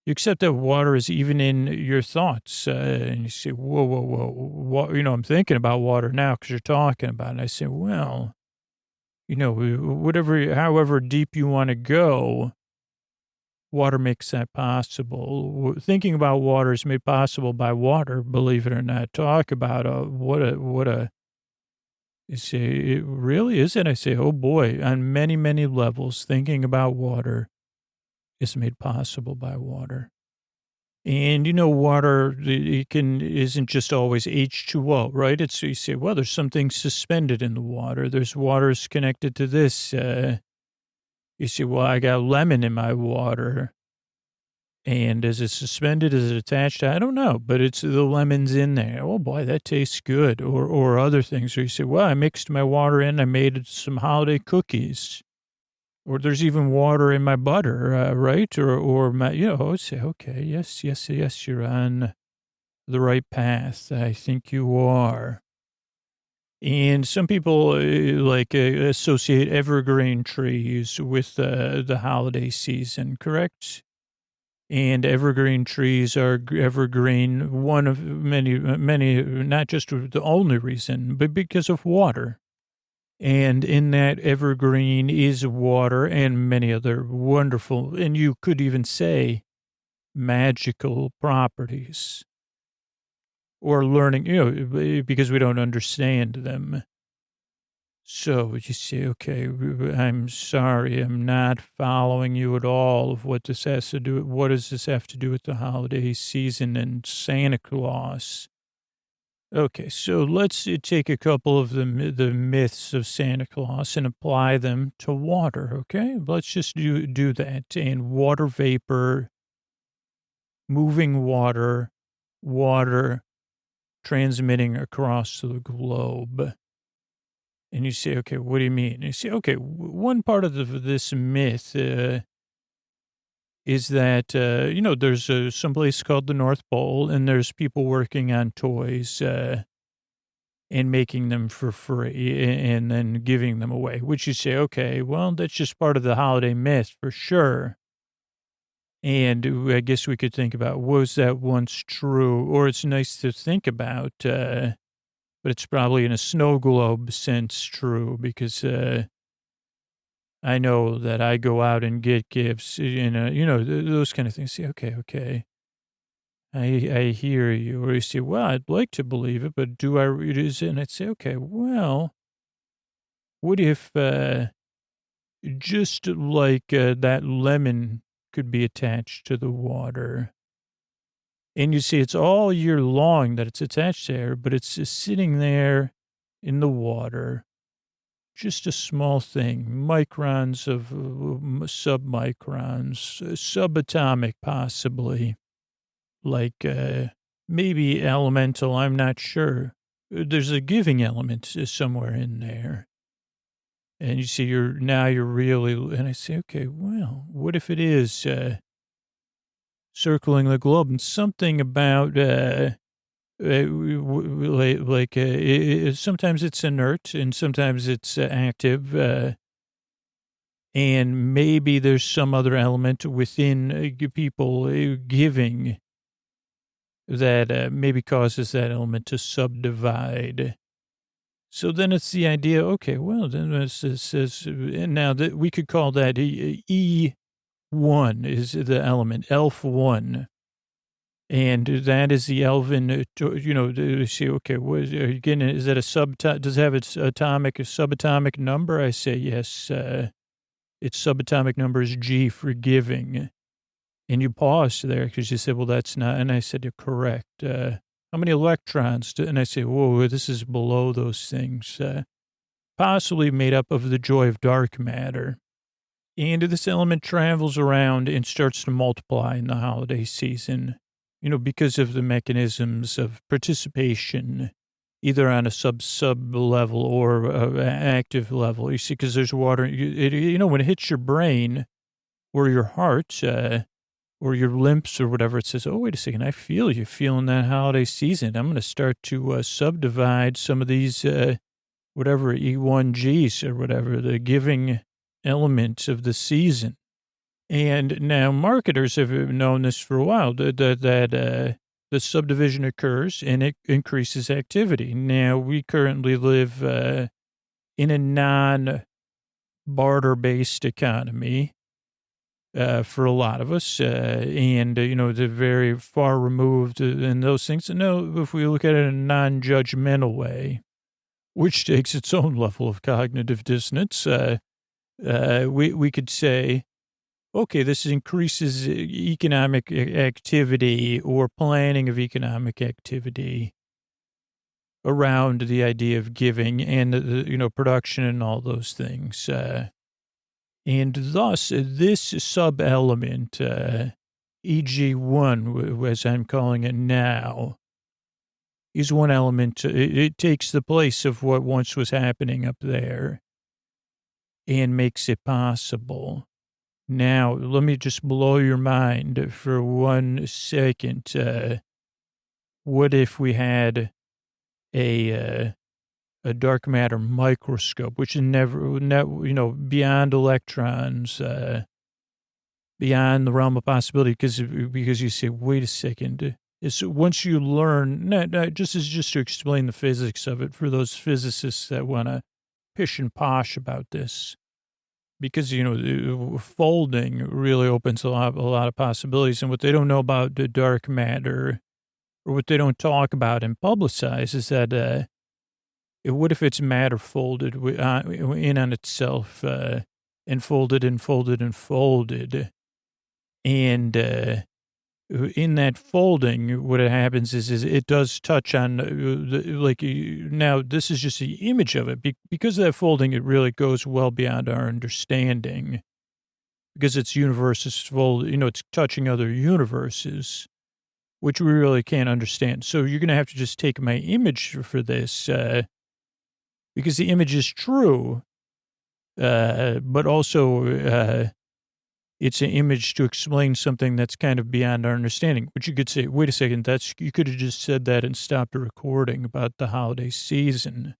You accept that water is even in your thoughts. And you say, whoa. I'm thinking about water now because you're talking about it. And I say, well, however deep you want to go, water makes that possible. Thinking about water is made possible by water, believe it or not. Talk about you say, it really is it? I say, oh boy, on many, many levels, thinking about water is made possible by water. And water, isn't just always H2O, right? You say, well, there's something suspended in the water. There's waters connected to this. You say, well, I got lemon in my water. And is it suspended? Is it attached? I don't know, but it's the lemon's in there. Oh boy, that tastes good. Or other things. Or you say, well, I mixed my water in. I made some holiday cookies. Or there's even water in my butter, right? Or my, say, okay, yes, you're on the right path. I think you are. And some people associate evergreen trees with the holiday season, correct? And evergreen trees are evergreen, one of many, not just the only reason, but because of water. And in that evergreen is water and many other wonderful, and you could even say magical properties. Or learning, because we don't understand them. So you say, okay, I'm sorry, I'm not following you at all of what this has to do. What does this have to do with the holiday season and Santa Claus? Okay, so let's take a couple of the myths of Santa Claus and apply them to water, okay? Let's just do that. And water vapor, moving water transmitting across the globe. And you say, okay, what do you mean? And you say, okay, one part of this myth is that, there's some place called the North Pole, and there's people working on toys and making them for free and then giving them away, which you say, okay, well, that's just part of the holiday myth for sure. And I guess we could think about, was that once true? Or it's nice to think about, but it's probably in a snow globe sense true, because I know that I go out and get gifts, those kind of things. Say, okay. I hear you. Or you say, well, I'd like to believe it, but do I read it? And I'd say, okay, well, what if just like that lemon could be attached to the water? And you see, it's all year long that it's attached there, but it's just sitting there in the water. Just a small thing, microns of submicrons, subatomic possibly, like maybe elemental, I'm not sure. There's a giving element somewhere in there. And you see, you're really, and I say, okay, well, what if it is circling the globe, and something about Sometimes it's inert and sometimes it's active. And maybe there's some other element within people giving that maybe causes that element to subdivide. So then it's the idea, okay, well, then it says, and now that we could call that E1 is the element, ELF1. And that is the Elven, you see, okay, what, are you getting, is that does it have its subatomic number? I say yes. Its subatomic number is G for giving. And you paused there because you said, well, that's not, and I said, you're correct. How many electrons? And I say, whoa, this is below those things. Possibly made up of the joy of dark matter. And this element travels around and starts to multiply in the holiday season, because of the mechanisms of participation, either on a sub level or active level. You see, because there's water, when it hits your brain or your heart, or your limbs or whatever, it says, oh, wait a second, I feel you feeling that holiday season. I'm going to start to subdivide some of these, whatever, E1Gs or whatever, the giving elements of the season. And now marketers have known this for a while, that the subdivision occurs and it increases activity. Now, we currently live in a non-barter-based economy. For a lot of us, and, they're very far removed and those things. No, if we look at it in a non-judgmental way, which takes its own level of cognitive dissonance, we could say, okay, this increases economic activity or planning of economic activity around the idea of giving and, production and all those things. And thus, this sub-element, EG1, as I'm calling it now, is one element. It takes the place of what once was happening up there and makes it possible. Now, let me just blow your mind for 1 second. What if we had a dark matter microscope, which is never, beyond electrons, beyond the realm of possibility, because you say, wait a second. It's once you learn, just to explain the physics of it for those physicists that want to pish and posh about this, because, folding really opens a lot of possibilities. And what they don't know about the dark matter, or what they don't talk about and publicize, is that, what if it's matter folded in on itself, and folded and folded and folded? And in that folding, what happens is it does touch on, now this is just the image of it. Because of that folding, it really goes well beyond our understanding. Because it's universes fold, it's touching other universes, which we really can't understand. So you're going to have to just take my image for this, because the image is true, but also it's an image to explain something that's kind of beyond our understanding. But you could say, wait a second, you could have just said that and stopped the recording about the holiday season.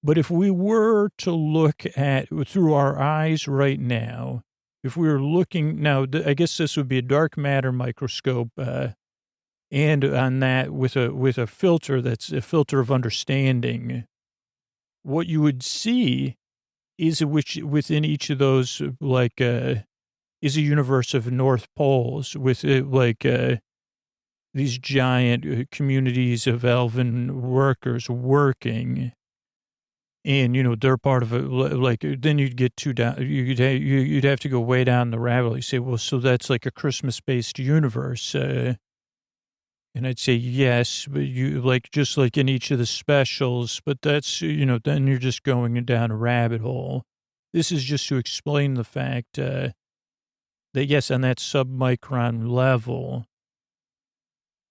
But if we were to look at, through our eyes right now, if we were looking, now I guess this would be a dark matter microscope, and on that with a filter that's a filter of understanding, what you would see is within each of those, is a universe of North Poles with these giant communities of elven workers working. And, they're part of it. Then you'd get you'd have to go way down the rabbit hole. You say, well, so that's like a Christmas-based universe. And I'd say, yes, but just like in each of the specials, but that's, then you're just going down a rabbit hole. This is just to explain the fact that, yes, on that submicron level,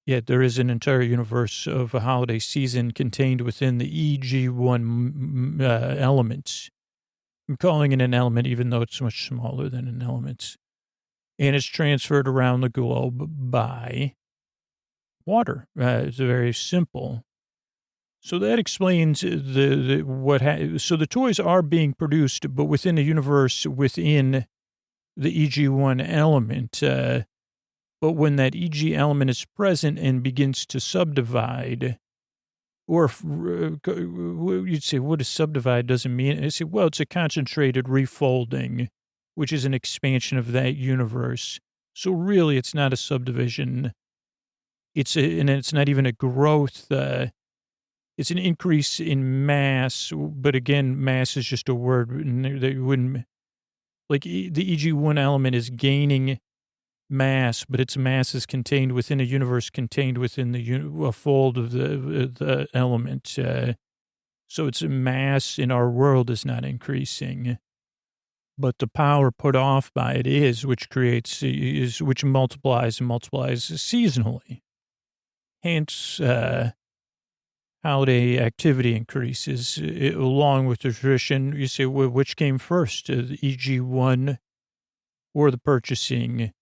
there is an entire universe of a holiday season contained within the EG1 elements. I'm calling it an element, even though it's much smaller than an element. And it's transferred around the globe by water. It's very simple. So that explains so the toys are being produced, but within a universe within the EG1 element. But when that EG element is present and begins to subdivide, or you'd say, what does subdivide doesn't mean? I say, well, it's a concentrated refolding, which is an expansion of that universe. So really, it's not a subdivision. And it's not even a growth. It's an increase in mass, but again, mass is just a word that you wouldn't, like the EG1 element is gaining mass, but its mass is contained within a universe contained within a fold of the element. So its mass in our world is not increasing, but the power put off by it is, which multiplies and multiplies seasonally. Hence, holiday activity increases along with the tradition. You say, well, which came first, the EG1 or the purchasing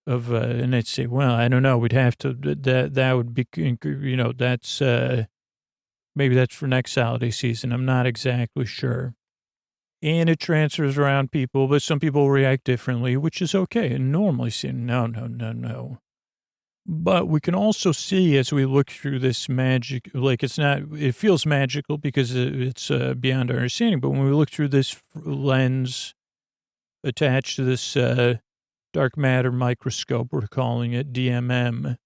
of, and I'd say, well, I don't know. We'd have to, that would be, that's, maybe that's for next holiday season. I'm not exactly sure. And it transfers around people, but some people react differently, which is okay. And normally say, no. But we can also see as we look through this magic, like it feels magical because it's beyond our understanding. But when we look through this lens attached to this dark matter microscope, we're calling it DMM,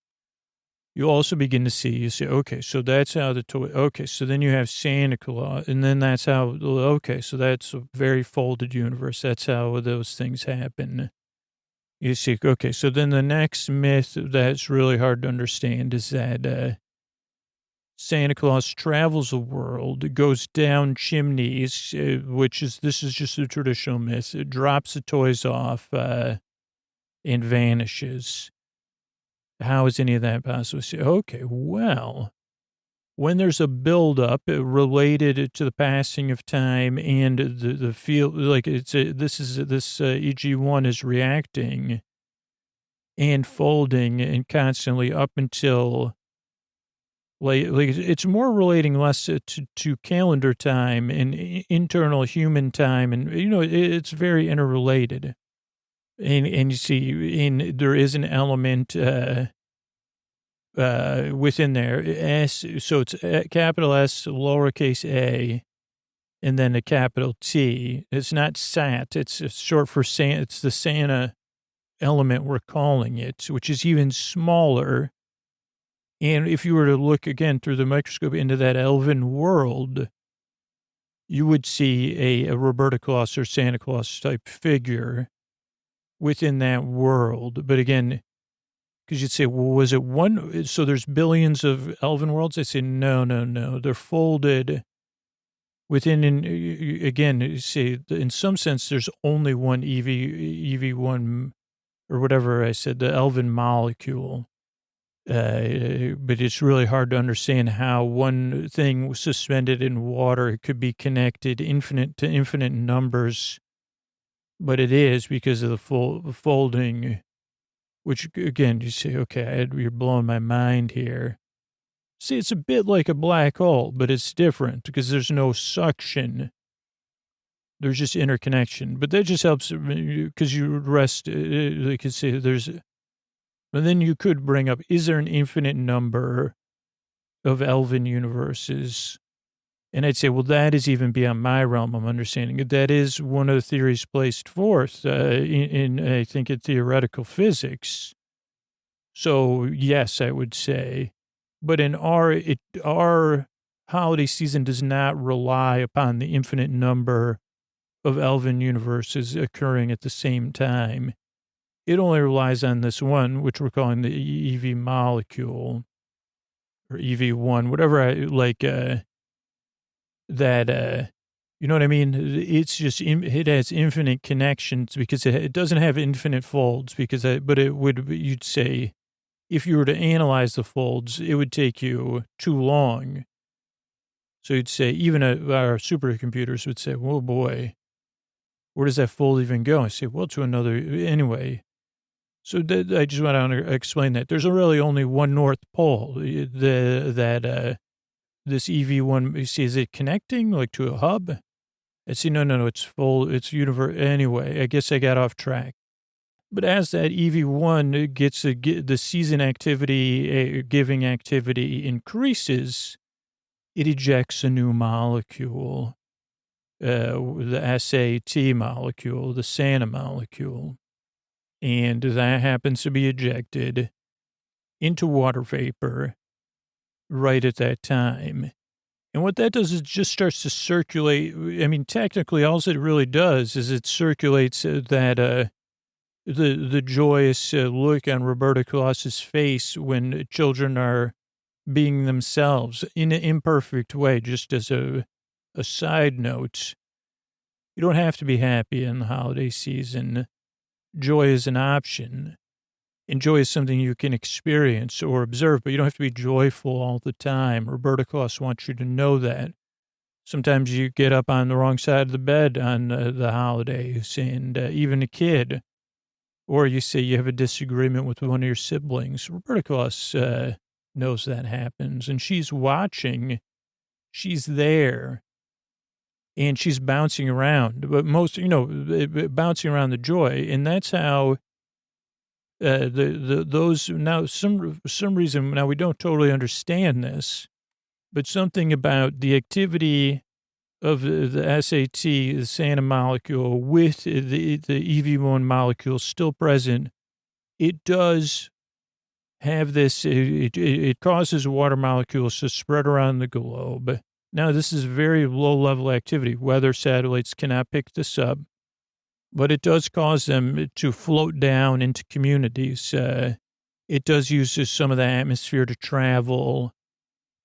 you also begin to see, you say, okay, so that's how the toy, okay, so then you have Santa Claus, and then that's how, okay, so that's a very folded universe. That's how those things happen. You see, okay, so then the next myth that's really hard to understand is that Santa Claus travels the world, goes down chimneys, this is just a traditional myth. It drops the toys off and vanishes. How is any of that possible? Okay, well, when there's a buildup related to the passing of time and the field, like this EG1 is reacting and folding and constantly up until like it's more relating less to calendar time and internal human time, and it's very interrelated. And you see, there is an element within there, S, so it's capital S, lowercase a, and then a capital T. It's not SAT, it's short for Santa, it's the Santa element we're calling it, which is even smaller. And if you were to look again through the microscope into that elven world, you would see a Roberta Claus or Santa Claus type figure within that world. But again, because you'd say, well, was it one? So there's billions of elven worlds. I say, no. They're folded within, again, you say, in some sense, there's only one EV1 or whatever I said, the elven molecule. But it's really hard to understand how one thing was suspended in water. It could be connected to infinite numbers. But it is because of the folding, which, again, you say, okay, you're blowing my mind here. See, it's a bit like a black hole, but it's different because there's no suction. There's just interconnection. But that just helps because you rest, like you say, but then you could bring up, is there an infinite number of elven universes? And I'd say, well, that is even beyond my realm of understanding. That is one of the theories placed forth in I think, in theoretical physics. So, yes, I would say. But in our holiday season does not rely upon the infinite number of elven universes occurring at the same time. It only relies on this one, which we're calling the EV molecule, or EV1, whatever you know what I mean? It's just, it has infinite connections because it doesn't have infinite folds but you'd say, if you were to analyze the folds, it would take you too long. So you'd say, even our supercomputers would say, oh boy, where does that fold even go? I say, well, to another, anyway. So I just want to explain that there's really only one North Pole. This EV1, you see, is it connecting like to a hub? I see, no, it's full, it's universe. Anyway, I guess I got off track. But as that EV1 gets the season activity, giving activity increases, it ejects a new molecule, the SAT molecule, the Santa molecule. And that happens to be ejected into water vapor right at that time. And what that does is it just starts to circulate. I mean, technically, all it really does is it circulates that the joyous look on Roberta Claus's face when children are being themselves in an imperfect way. Just as a side note, you don't have to be happy in the holiday season. Joy is an option. And joy is something you can experience or observe, but you don't have to be joyful all the time. Roberta Claus wants you to know that. Sometimes you get up on the wrong side of the bed on the holidays, and even a kid. Or you say you have a disagreement with one of your siblings. Roberta Claus knows that happens, and she's watching. She's there. And she's bouncing around, but bouncing around the joy. And that's how those now, some reason, now we don't totally understand this, but something about the activity of the SAT, the Santa molecule with the EV1 molecule still present, it does have this, it causes water molecules to spread around the globe. Now, this is very low-level activity. Weather satellites cannot pick this up, but it does cause them to float down into communities. It does use some of the atmosphere to travel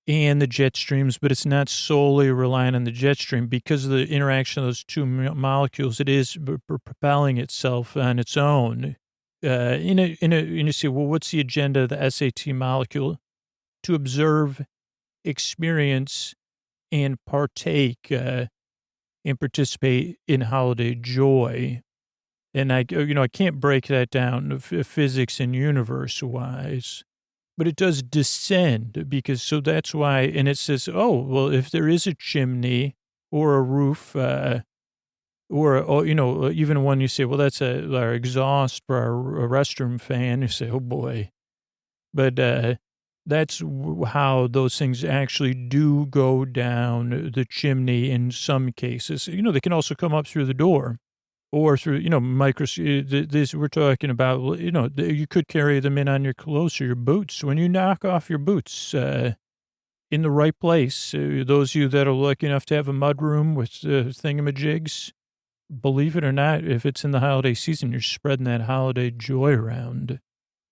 and the jet streams, but it's not solely relying on the jet stream because of the interaction of those two molecules. It is propelling itself on its own. And you say, well, what's the agenda of the SAT molecule? To observe, experience, and partake and participate in holiday joy. And I can't break that down physics and universe wise, but it does descend so that's why. And it says, oh, well, if there is a chimney or a roof, even when you say, well, that's our exhaust for our restroom fan, you say, oh boy, but, that's how those things actually do go down the chimney in some cases. They can also come up through the door or through, this we're talking about, you could carry them in on your clothes or your boots. When you knock off your boots in the right place, those of you that are lucky enough to have a mudroom with thingamajigs, believe it or not, if it's in the holiday season, you're spreading that holiday joy around.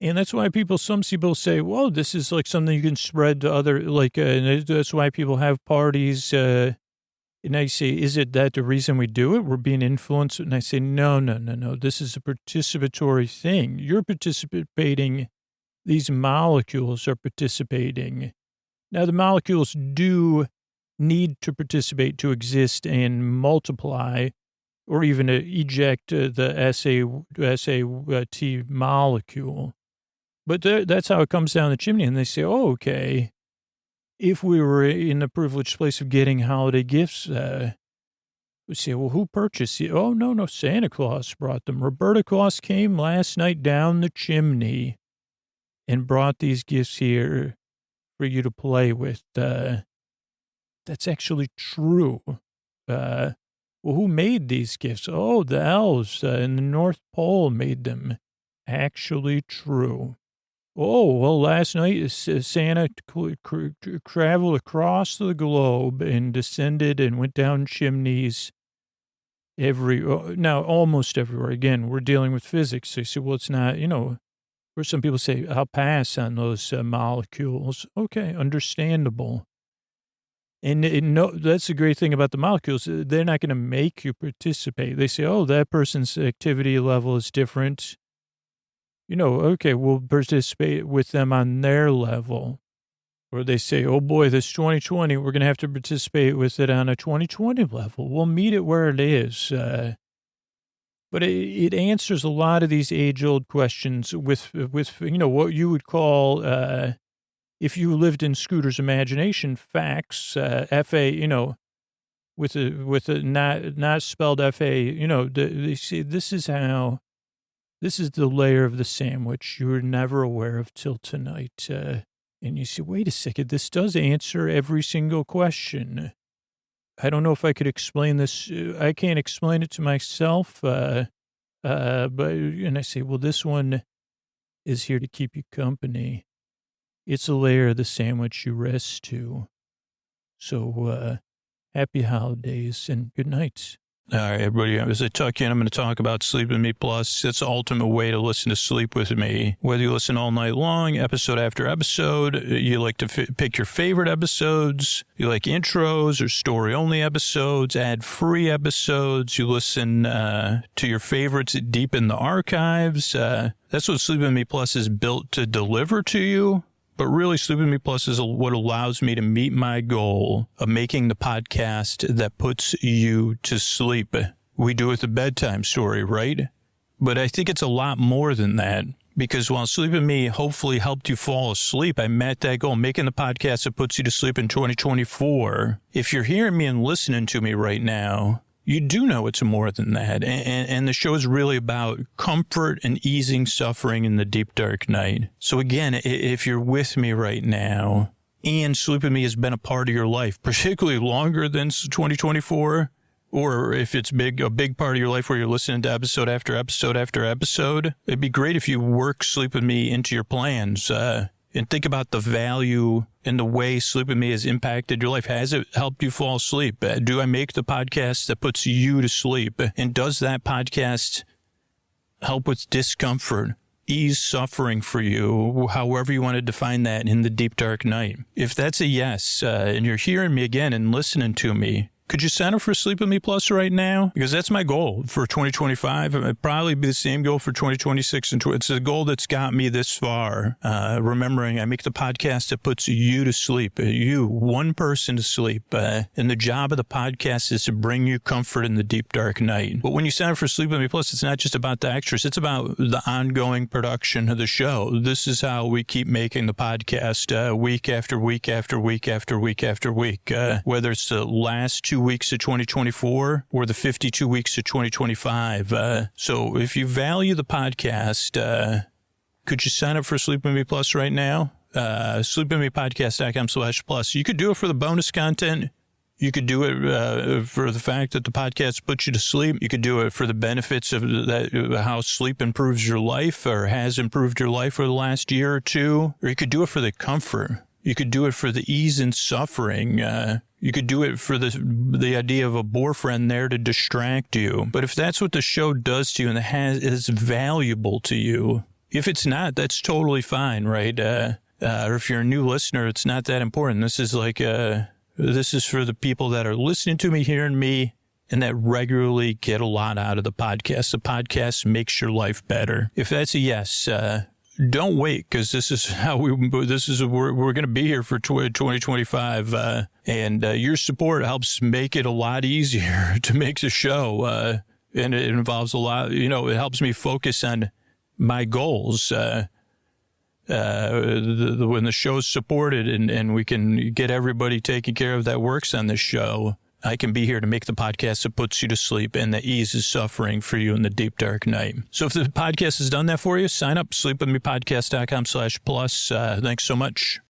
And that's why some people say, whoa, this is like something you can spread to other, and that's why people have parties. And I say, is it that the reason we do it? We're being influenced. And I say, no. This is a participatory thing. You're participating. These molecules are participating. Now, the molecules do need to participate to exist and multiply or even eject the SAT molecule. But that's how it comes down the chimney. And they say, oh, okay, if we were in the privileged place of getting holiday gifts, we say, well, who purchased it? Oh, no, Santa Claus brought them. Roberta Claus came last night down the chimney and brought these gifts here for you to play with. That's actually true. Well, who made these gifts? Oh, the elves in the North Pole made them. Actually true. Oh, well, last night Santa traveled across the globe and descended and went down chimneys almost everywhere. Again, we're dealing with physics. They say, well, it's not, where some people say, I'll pass on those molecules. Okay, understandable. And that's the great thing about the molecules. They're not going to make you participate. They say, oh, that person's activity level is different. Okay, we'll participate with them on their level. Or they say, oh boy, this 2020, we're going to have to participate with it on a 2020 level. We'll meet it where it is. But But it answers a lot of these age-old questions with what you would call, if you lived in Scooter's imagination, facts, F-A, with a not spelled F-A, they say this is the layer of the sandwich you were never aware of till tonight. And you say, wait a second, this does answer every single question. I don't know if I could explain this. I can't explain it to myself. And I say, well, this one is here to keep you company. It's a layer of the sandwich you rest to. So, happy holidays and good night. All right, everybody, as I tuck in, I'm going to talk about Sleep With Me Plus. It's the ultimate way to listen to Sleep With Me. Whether you listen all night long, episode after episode, you like to pick your favorite episodes, you like intros or story-only episodes, ad-free episodes, you listen to your favorites deep in the archives. That's what Sleep With Me Plus is built to deliver to you. But really, Sleep With Me Plus is what allows me to meet my goal of making the podcast that puts you to sleep. We do it with a bedtime story, right? But I think it's a lot more than that. Because while Sleep With Me hopefully helped you fall asleep, I met that goal, making the podcast that puts you to sleep in 2024. If you're hearing me and listening to me right now, you do know it's more than that. And the show is really about comfort and easing suffering in the deep, dark night. So again, if you're with me right now and Sleep With Me has been a part of your life, particularly longer than 2024, or if it's a big part of your life where you're listening to episode after episode after episode, it'd be great if you work Sleep With Me into your plans. And think about the value and the way Sleep With Me has impacted your life. Has it helped you fall asleep? Do I make the podcast that puts you to sleep? And does that podcast help with discomfort, ease suffering for you, however you want to define that in the deep, dark night? If that's a yes, and you're hearing me again and listening to me, could you sign up for Sleep With Me Plus right now? Because that's my goal for 2025. It'd probably be the same goal for 2026. And it's a goal that's got me this far. Remembering I make the podcast that puts you to sleep, you, one person to sleep. And the job of the podcast is to bring you comfort in the deep, dark night. But when you sign up for Sleep With Me Plus, it's not just about the extras. It's about the ongoing production of the show. This is how we keep making the podcast week after week after week after week after week. Whether it's the last 2 weeks of 2024 or the 52 weeks of 2025. So if you value the podcast, could you sign up for Sleep With Me Plus right now? sleepwithmepodcast.com/plus. You could do it for the bonus content. You could do it for the fact that the podcast puts you to sleep. You could do it for the benefits of that, how sleep improves your life or has improved your life for the last year or two. Or you could do it for the comfort. You could do it for the ease in suffering. You could do it for the idea of a boyfriend there to distract you. But if that's what the show does to you and is valuable to you, if it's not, that's totally fine, right? Or if you're a new listener, it's not that important. This is this is for the people that are listening to me, hearing me, and that regularly get a lot out of the podcast. The podcast makes your life better. If that's a yes, don't wait, because this is how we're going to be here for 2025. And your support helps make it a lot easier to make the show. And it involves a lot, it helps me focus on my goals. When the show's supported and we can get everybody taken care of that works on this show, I can be here to make the podcast that puts you to sleep and that eases suffering for you in the deep, dark night. So if the podcast has done that for you, sign up, sleepwithmepodcast.com/plus. Thanks so much.